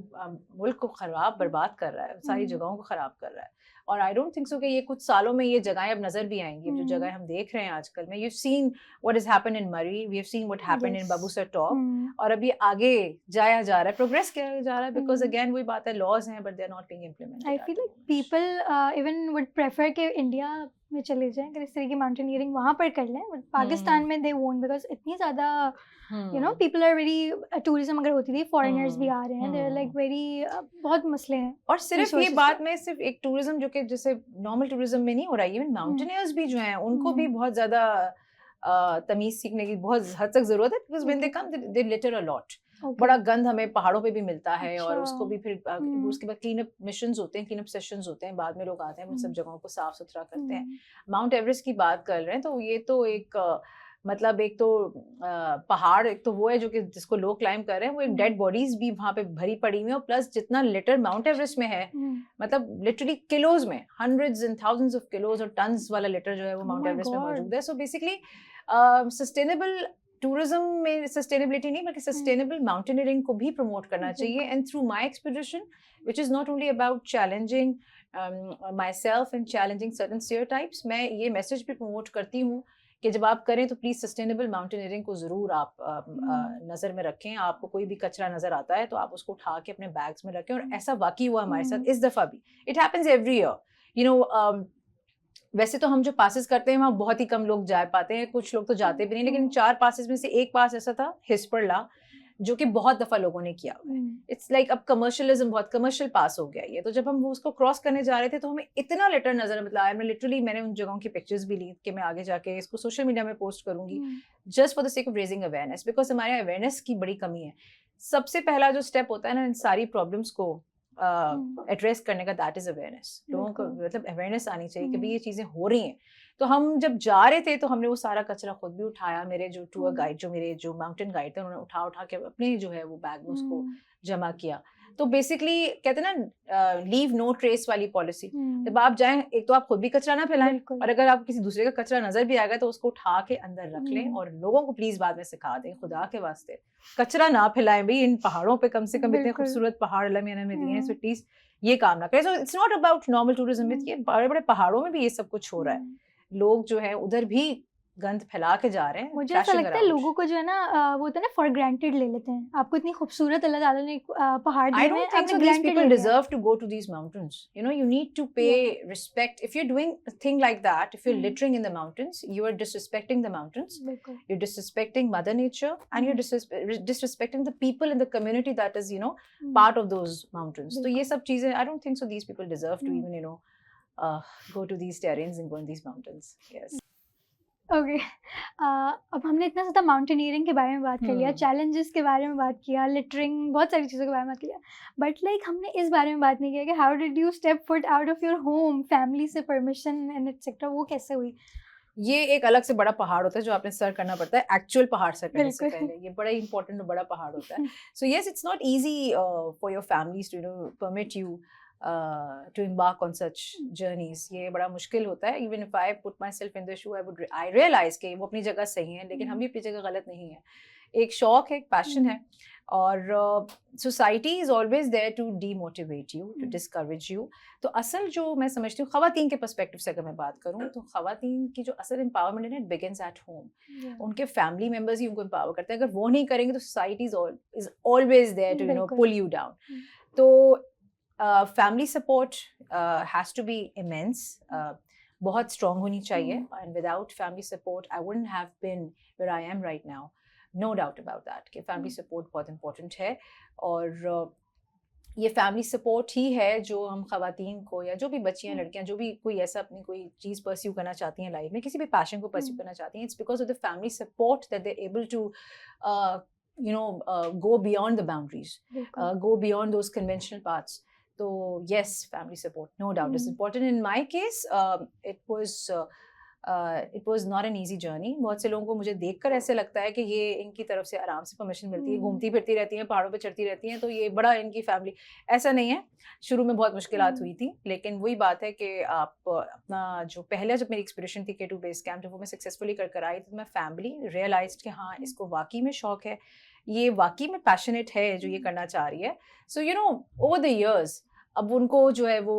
Speaker 1: मुल्क को खराब बर्बाद कर रहा है, सारी जगहों को खराब कर रहा है. और आई डोंट थिंक सो कि ये कुछ सालों में ये जगहें अब नजर भी आएंगी, जो जगह हम देख रहे हैं आजकल में. You seen what is happened in Murree, we have seen what happened in Babusar top, और अभी आगे जाया जा रहा है, प्रोग्रेस किया जा रहा है, बिकॉज अगेन वही बात है, लॉज हैं but they are not being implemented.
Speaker 2: I feel like people even would prefer कि इंडिया में चले जाएं, अगर इस तरह की माउंटेनियरिंग वहाँ पर कर लें, बट पाकिस्तान में दे वोंट, बिकॉज इतनी ज़्यादा you know people are very, tourism अगर होती थी, फॉरेनर्स भी आ रहे हैं, दे आर लाइक वेरी, बहुत मसले हैं.
Speaker 1: और सिर्फ ये बात में सिर्फ एक टूरिज्म जो कि जैसे नॉर्मल टूरिज्म में नहीं हो रहा है, इवन माउंटेनियर्स भी जो हैं उनको भी बहुत ज्यादा तमीज सीखने की बहुत हद तक जरूरत है, because when they come they litre a lot. बड़ा गंद हमें पहाड़ों पे भी मिलता है, और उसको भी फिर उसके बाद क्लीन अप मिशंस होते हैं, क्लीन अप सेशंस होते हैं, बाद में लोग आते हैं, उन सब जगहों को साफ सुथरा करते हैं. माउंट एवरेस्ट की बात कर रहे हैं, तो ये तो एक मतलब एक तो पहाड़, एक तो वो है जो कि जिसको लोग क्लाइम कर रहे हैं, वो एक डेड बॉडीज भी वहां पे भरी पड़ी हुई है, और प्लस जितना लिटर माउंट एवरेस्ट में है, मतलब लिटरली किलोज में, hundreds and thousands of kilos और टन्स वाला लिटर जो है वो माउंट एवरेस्ट में मौजूद है. सो बेसिकली सस्टेनेबल टूरिज्म में सस्टेनेबिलिटी नहीं बल्कि सस्टेनेबल माउंटेनियरिंग को भी प्रमोट करना चाहिए. And through my expedition which is not only about challenging my self and challenging certain stereotypes, मैं ये मैसेज भी प्रमोट करती हूँ कि जब आप करें तो प्लीज सस्टेनेबल माउंटेनियरिंग को जरूर आप नजर में रखें. आपको कोई भी कचरा नजर आता है तो आप उसको उठा के अपने बैग्स में रखें, और ऐसा वाकई हुआ हमारे साथ इस दफा भी. It happens every year, you know. वैसे तो हम जो पासेस करते हैं वहाँ बहुत ही कम लोग जा पाते हैं, कुछ लोग तो जाते भी नहीं, लेकिन 4 पासेस में से एक पास ऐसा था हिस्परला, जो कि बहुत दफा लोगों ने किया हुआ है. इट्स लाइक अब कमर्शियलिज्म, बहुत कमर्शियल पास हो गया ये. तो जब हम उसको क्रॉस करने जा रहे थे तो हमें इतना लेटर नजर मतलब आया, मैं लिटरली मैंने उन जगहों की पिक्चर्स भी ली कि मैं आगे जाके इसको सोशल मीडिया में पोस्ट करूंगी, just for the sake of raising awareness, because हमारे अवेयरनेस की बड़ी कमी है. सबसे पहला जो स्टेप होता है ना इन सारी प्रॉब्लम्स को एड्रेस करने का, दैट इज अवेयरनेस. लोगों को मतलब अवेयरनेस आनी चाहिए कि भाई ये चीजें हो रही हैं. तो हम जब जा रहे थे तो हमने वो सारा कचरा खुद भी उठाया. मेरे जो टूर गाइड, जो मेरे जो माउंटेन गाइड थे, उन्होंने उठा के अपने जो है वो बैग में उसको जमा किया. तो बेसिकली कहते हैं ना लीव नो ट्रेस वाली पॉलिसी. जब आप जाएं, एक तो आप खुद भी कचरा ना फैलाएं, और अगर आप किसी दूसरे का कचरा नजर भी आएगा तो उसको उठा के अंदर रख लें, और लोगों को प्लीज बाद में सिखा दें, खुदा के वास्ते कचरा ना फैलाएं भाई. इन पहाड़ों पे कम से कम इतने खूबसूरत पहाड़ अल्लाह मियां ने दिए हैं, सो एटलीस्ट ये काम ना करें. So it's not about normal tourism, ये बड़े बड़े पहाड़ों में भी ये सब कुछ हो रहा है. लोग जो है उधर भी गंद फैला के जा रहे हैं.
Speaker 2: मुझे ऐसा लगता है लोगों को जो है ना वो होता है ना फॉर ग्रांटेड ले लेते हैं. आपको इतनी खूबसूरत अल्लाह ताला ने पहाड़ दिए हैं,
Speaker 1: I don't think so these people deserve to go to these mountains. You know, you need to pay respect. If you're doing a thing like that, if you're littering in the mountains, you are disrespecting the mountains. You're disrespecting Mother Nature, and you're disrespecting the people in the community that is, you know, part of those mountains. So ये सब चीजें, I don't think so these people deserve to even, you know, go to these terrains and go in these mountains. Yes.
Speaker 2: Okay अब हमने इतना ज़्यादा mountaineering के बारे में बात कर लिया, चैलेंजेस के बारे में बात किया, लिटरिंग, बहुत सारी चीज़ों के बारे में बात किया, बट लाइक हमने इस बारे में बात नहीं किया कि how did you step foot out of your home, family से परमिशन एंड एटसेट्रा, वो कैसे हुई?
Speaker 1: ये एक अलग से बड़ा पहाड़ होता है जो आपने सर करना पड़ता है एक्चुअल पहाड़ सर करने से पहले. ये बड़ा इंपॉर्टेंट और बड़ा पहाड़ होता है. So yes, it's not easy for your families to, you know, permit you to embark on such journeys. ये बड़ा मुश्किल होता है. Even if I put myself in the shoe, I realize कि वो अपनी जगह सही है, लेकिन हम भी अपनी जगह गलत नहीं है. एक शौक है, एक पैशन है, और society is always there to demotivate you, to discourage you. तो असल जो मैं समझती हूँ ख़वातीन के पर्सपेक्टिव से अगर मैं बात करूँ तो ख़वातीन की जो असल एम्पावरमेंट है ना, it begins at home. उनके फैमिली मेम्बर्स ही उनको एम्पावर करते हैं. अगर वो नहीं करेंगे तो society is always there to, you know, pull you down. तो family support has to be immense, बहुत स्ट्रॉन्ग होनी चाहिए, and without family support I wouldn't have been where I am right now. No doubt about that कि family support बहुत important है. और ये family support ही है जो हम ख़वातीन को, या जो भी बच्चियां लड़कियां जो भी कोई ऐसा अपनी कोई चीज़ परस्यू करना चाहती हैं लाइफ में, किसी भी पैशन को परस्यू करना चाहती हैं, it's because of the family support that they able to go beyond the boundaries, go beyond those conventional paths. So yes, family support, no doubt, is important. In my case, it was not an easy journey. बहुत से लोगों को मुझे देखकर ऐसे लगता है कि ये इनकी तरफ से आराम से परमिशन मिलती है, घूमती फिरती रहती हैं, पहाड़ों पे चढ़ती रहती हैं, तो ये बड़ा इनकी फैमिली. ऐसा नहीं है. शुरू में बहुत मुश्किलात हुई थी, लेकिन वही बात है कि आप अपना जो पहले जब मेरी एक्सपीडिशन थी K2 बेस कैंप, जब वो मैं सक्सेसफुली कर आई तो मैं फैमिली रियलाइज्ड कि हाँ इसको वाकई में शौक है, ये वाकई में पैशनेट है जो ये करना चाह रही है. So you know over the years अब उनको जो है वो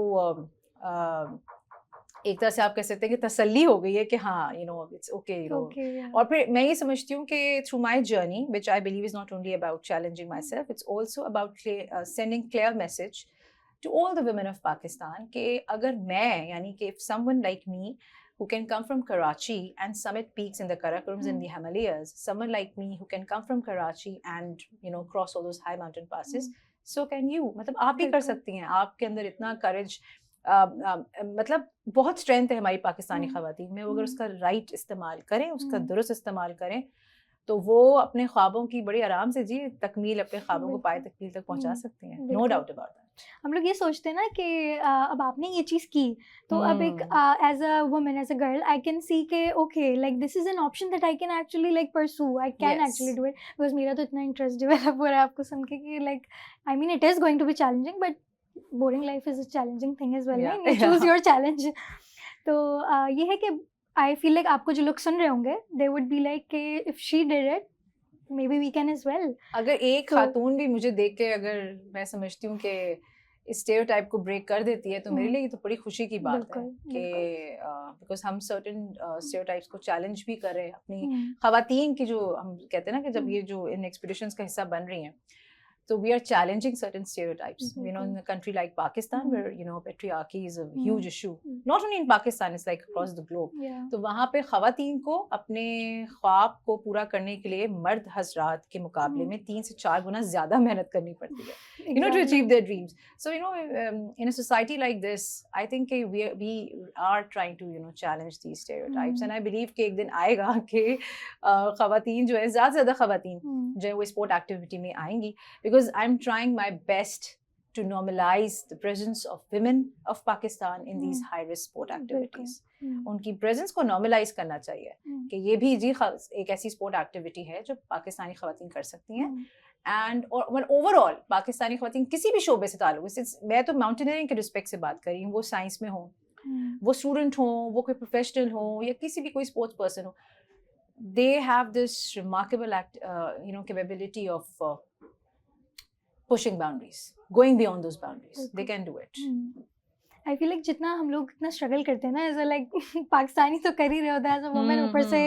Speaker 1: एक तरह से आप कह सकते हैं कि तसल्ली हो गई है कि हाँ you know it's okay you know. और फिर मैं ये समझती हूँ कि through my journey which I believe is not only about challenging myself, it's also about sending clear message to all the women of Pakistan कि अगर मैं, यानी कि if someone like me who can come from Karachi and summit peaks in the Karakorums in the Himalayas, someone like me who can come from Karachi and you know cross all those high mountain passes, so can you. मतलब आप भी कर सकती हैं, आपके अंदर इतना courage, मतलब बहुत स्ट्रेंथ है हमारी पाकिस्तानी ख़वातीन में. वो अगर उसका राइट इस्तेमाल करें, उसका दुरुस्त इस्तेमाल करें, तो वो अपने ख्वाबों की बड़ी आराम से जी तकमील, अपने ख्वाबों को पाए तकमील तक पहुंचा सकती हैं. No doubt about that.
Speaker 2: हम लोग ये सोचते हैं ना कि अब आपने ये चीज़ की तो अब एक as a woman, as a girl, I can see के okay like this is an option that I can actually like pursue, I can actually do it. Because मेरा तो इतना इंटरेस्ट डेवलप हो रहा है आपको सुन के कि like I mean it is going to be challenging, but boring life is a challenging thing as well. You choose your challenge. तो ये है कि आई फील लाइक आपको जो लोग सुन रहे होंगे दे वुड बी लाइक कि if she did it maybe we can as well.
Speaker 1: अगर एक खातून भी मुझे देख के, अगर मैं समझती हूँ कि इस स्टेरियोटाइप को ब्रेक कर देती है, तो मेरे लिए ये तो बड़ी खुशी की बात है कि बिकॉज हम सर्टेन स्टेरियोटाइप्स को चैलेंज भी कर रहे हैं. अपनी ख़वातीन की जो हम कहते हैं ना कि जब ये जो इन एक्सपीडिशंस का हिस्सा बन रही हैं, so we are challenging certain stereotypes, you know, in a country like Pakistan where you know patriarchy is a huge issue, not only in Pakistan, it's like across the globe. तो वहाँ पे ख़वातीन को अपने ख्वाब को पूरा करने के लिए मर्द हज़रात के मुकाबले में 3 से 4 गुना ज़्यादा मेहनत करनी पड़ती है, you know, to achieve their dreams. So you know, in a society like this, I think we are trying to you know challenge these stereotypes, and I believe कि एक दिन आएगा कि ख़वातीन जो है ज़्यादा ख़वातीन जो है वो स्पोर्ट एक्टिविटी में आएंगी. Because I'm trying my best to normalize the presence of women of Pakistan in these high-risk sport activities. उनकी presence को normalize करना चाहिए कि ये भी जी एक ऐसी sport activity है जो पाकिस्तानी ख़वातीन कर सकती हैं. And और overall पाकिस्तानी ख़वातीन किसी भी शोबे से ताल्लुक़, मैं तो माउंटेनियरिंग के रिस्पेक्ट से बात कर रही हूँ, वो साइंस में हो, वो स्टूडेंट हो, वो कोई प्रोफेशनल हो, या किसी भी कोई स्पोर्ट्स पर्सन हो, they have this remarkable you know capability of pushing boundaries, going beyond those boundaries. They can do it.
Speaker 2: I feel like जितना हम लोग इतना स्ट्रगल करते हैं ना एज अ लाइक पाकिस्तानी तो कर ही रहे होते हैं एज अ वुमन, ऊपर से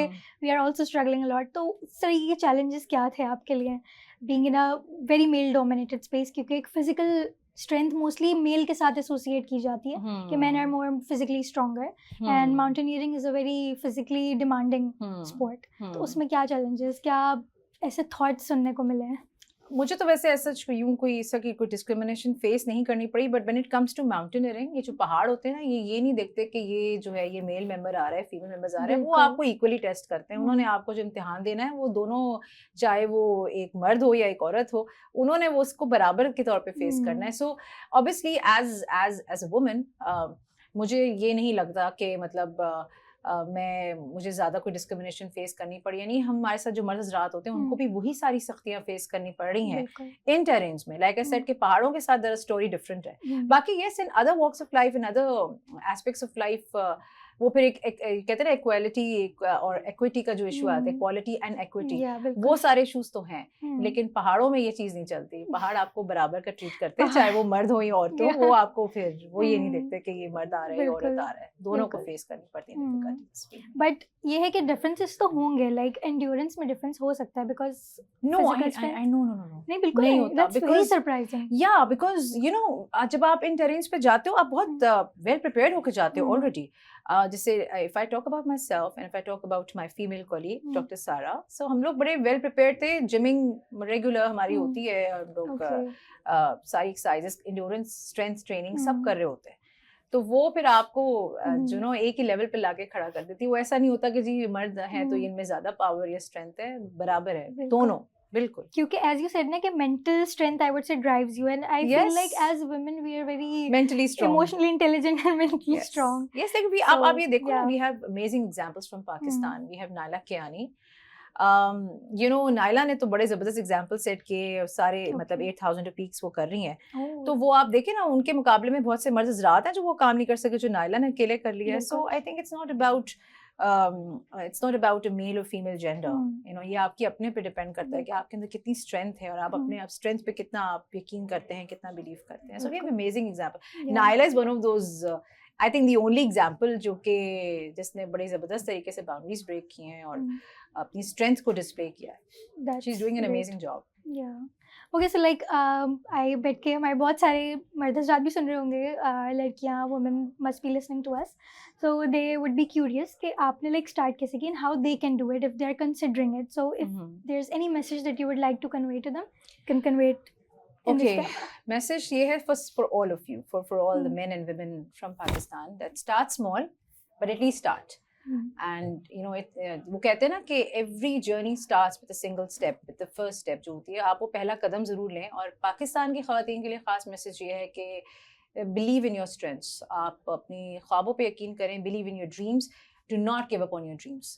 Speaker 2: we are also struggling a lot. तो इस तरह के चैलेंजेस क्या थे आपके लिए being in a very male dominated space? क्योंकि एक फिजिकल स्ट्रेंथ मोस्टली मेल के साथ एसोसिएट की जाती है कि man are more physically stronger, and mountaineering is a very physically demanding sport. तो उसमें क्या चैलेंजेस, क्या ऐसे थॉट्स सुनने को मिले हैं?
Speaker 1: मुझे तो वैसे ऐसा यूं कोई ऐसा की कोई डिस्क्रिमिनेशन फेस नहीं करनी पड़ी, but when it comes to mountaineering, ये जो पहाड़ होते हैं ना, ये नहीं देखते कि ये जो है ये मेल मेंबर आ रहा है, फीमेल मेंबर्स आ रहे हैं, वो आपको इक्वली टेस्ट करते हैं. उन्होंने आपको जो इम्तिहान देना है वो दोनों, चाहे वो एक मर्द हो या एक औरत हो, उन्होंने वो उसको बराबर के तौर पे फेस करना है. So obviously as a woman मुझे ये नहीं लगता कि मतलब मुझे ज़्यादा कोई डिस्क्रिमिनेशन फेस करनी पड़ी. यानी हमारे साथ जो मर्द हज़रात होते हैं उनको भी वही सारी सख्तियाँ फेस करनी पड़ रही हैं इन टेरेन्स में. लाइक आई सेड के पहाड़ों के साथ दर स्टोरी डिफरेंट है. बाकी yes, in other walks of life, in other aspects of life, वो फिर एक कहते हैं ना इक्वालिटी और इक्विटी का जो इशू आता है, इक्वालिटी एंड इक्विटी, वो सारे इशूज तो हैं. लेकिन पहाड़ों में ये चीज़ नहीं चलती. पहाड़ आपको बराबर का ट्रीट करते हैं, चाहे वो मर्द हो या औरत हो. वो आपको फिर वो ये नहीं देखते कि ये मर्द आ रहा है या औरत आ रहा है, दोनों को फेस करनी पड़ती है. बट
Speaker 2: ये है कि डिफरेंसेस तो होंगे, लाइक एंड्योरेंस में डिफरेंस हो सकता है बिकॉज
Speaker 1: No, I no.
Speaker 2: नहीं बिल्कुल
Speaker 1: नहीं
Speaker 2: नहीं,
Speaker 1: होता,
Speaker 2: that's very
Speaker 1: because-
Speaker 2: surprising.
Speaker 1: Yeah, because you know जब आप इन टेरेन्स पे जाते हो आप बहुत वेल प्रिपेयर्ड होकर जाते हो
Speaker 2: Hmm.
Speaker 1: ऑलरेडी. जैसे if I talk about my self and if I talk about my female colleague
Speaker 2: Hmm.
Speaker 1: Doctor सारा, सो हम लोग बड़े वेल प्रिपेयर्ड थे. जिमिंग रेगुलर हमारी
Speaker 2: Hmm.
Speaker 1: होती है, हम लोग
Speaker 2: ओके.
Speaker 1: सारी एक्सरसाइजेस, इंड्योरेंस, स्ट्रेंथ ट्रेनिंग सब
Speaker 2: Hmm.
Speaker 1: कर रहे होते हैं. तो वो फिर आपको
Speaker 2: Hmm.
Speaker 1: जो नो एक ही लेवल पे लाके खड़ा कर देती है. वो ऐसा नहीं होता कि जी मर्द है तो
Speaker 2: Hmm.
Speaker 1: इनमें ज्यादा पावर या स्ट्रेंथ है, बराबर है
Speaker 2: बिल्कुल.
Speaker 1: दोनों. बिल्कुल.
Speaker 2: क्योंकि एज यू सेड ना कि mental strength I would say drives you, and I feel
Speaker 1: Yes.
Speaker 2: Like as women we are very
Speaker 1: Mentally strong.
Speaker 2: Emotionally intelligent and mentally
Speaker 1: Yes.
Speaker 2: Strong.
Speaker 1: Yes, like we,
Speaker 2: So,
Speaker 1: आप ये देखो ना,
Speaker 2: yeah.
Speaker 1: we have amazing examples from Pakistan. We have Naila Kiani. You know, Naila ने तो बड़े जबरदस्त example set किए सारे.
Speaker 2: Okay.
Speaker 1: मतलब 8,000 पीक्स वो कर रही हैं.
Speaker 2: Oh.
Speaker 1: तो वो आप देखें ना, उनके मुकाबले में बहुत से मर्द हजरात हैं जो वो काम नहीं कर सके जो नायला ने अकेले कर लिया है. सो
Speaker 2: बिल्कुल.
Speaker 1: I think it's not about a male और फीमेल जेंडर. यू नो, ये आपकी अपने पे डिपेंड करता है कि आपके अंदर कितनी स्ट्रेंथ है और आप अपने आप स्ट्रेंथ पे कितना आप यकीन करते हैं, कितना बिलीव करते हैं. So we have amazing example.
Speaker 2: Yeah.
Speaker 1: Naila is one of those, I think the only example जो कि जिसने बड़े जबरदस्त तरीके से बाउंड्रीज ब्रेक की हैं और
Speaker 2: Hmm.
Speaker 1: अपनी स्ट्रेंथ को डिस्प्ले किया है.
Speaker 2: That's
Speaker 1: she is doing an
Speaker 2: great.
Speaker 1: Amazing job.
Speaker 2: Yeah. Okay, so like I bet के हमारे बहुत सारे मर्द हज़रात भी सुन रहे होंगे, लड़कियाँ, women must be listening to us, so they would be curious कि आपने like start कैसे की and how they can do it if they are considering it. So if there's any message that you would like to convey to them, can convey it in this
Speaker 1: Okay,
Speaker 2: time.
Speaker 1: message ये है for all of you, for all the
Speaker 2: Hmm.
Speaker 1: men and women from Pakistan, that start small, but at least start.
Speaker 2: Hmm.
Speaker 1: And you know, वो कहते हैं ना कि every journey starts with a single step, with the first step जो होती है. आप वो पहला कदम जरूर लें. और पाकिस्तान की ख़वातीन के लिए ख़ास मैसेज ये है कि believe in your strengths. आप अपनी ख्वाबों पे यकीन करें. Believe in your dreams. Do not give up on your dreams.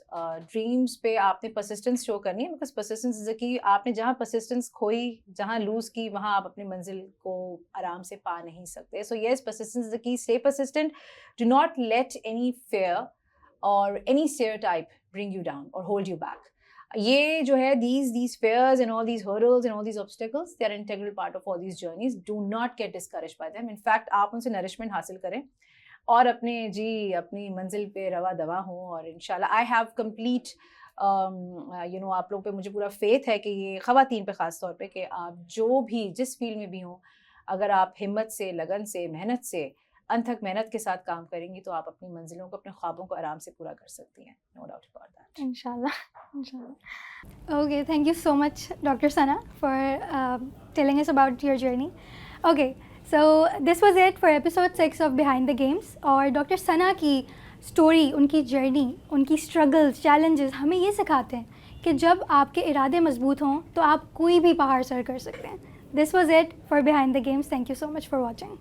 Speaker 1: Dreams पे आपने persistence शो करनी है, because persistence is the key. आपने जहाँ persistence खोई, जहाँ lose की, वहाँ आप अपनी मंजिल को आराम से पा नहीं सकते. So yes, persistence is the key. Stay persistent. Do not let any fear or any stereotype bring you down or hold you back. ये जो है, these fears and all these hurdles and all these obstacles, they are an integral part of all these journeys. Do not get discouraged by them. In fact, आप उनसे nourishment हासिल करें और अपनी मंजिल पे रवा दवा हों. और इंशाल्लाह I have complete you know, आप लोग पे मुझे पूरा faith है कि ये ख़वातीन पे ख़ास तौर पे कि आप जो भी जिस फील्ड में भी हों, अगर आप हिम्मत से, लगन से, मेहनत से, अनथक मेहनत के साथ काम करेंगी तो आप अपनी मंजिलों को, अपने ख्वाबों को आराम से पूरा कर सकती हैं. No doubt about that.
Speaker 2: Inshallah. Okay, thank you so much, Dr. Sana, for telling us about your journey. Okay, so this was it for episode 6 of Behind the Games. और Dr. Sana की story, उनकी journey, उनकी struggles, challenges हमें ये सिखाते हैं कि जब आपके इरादे मजबूत हों तो आप कोई भी पहाड़ सर कर सकते हैं. This was it for Behind the Games. Thank you so much for watching.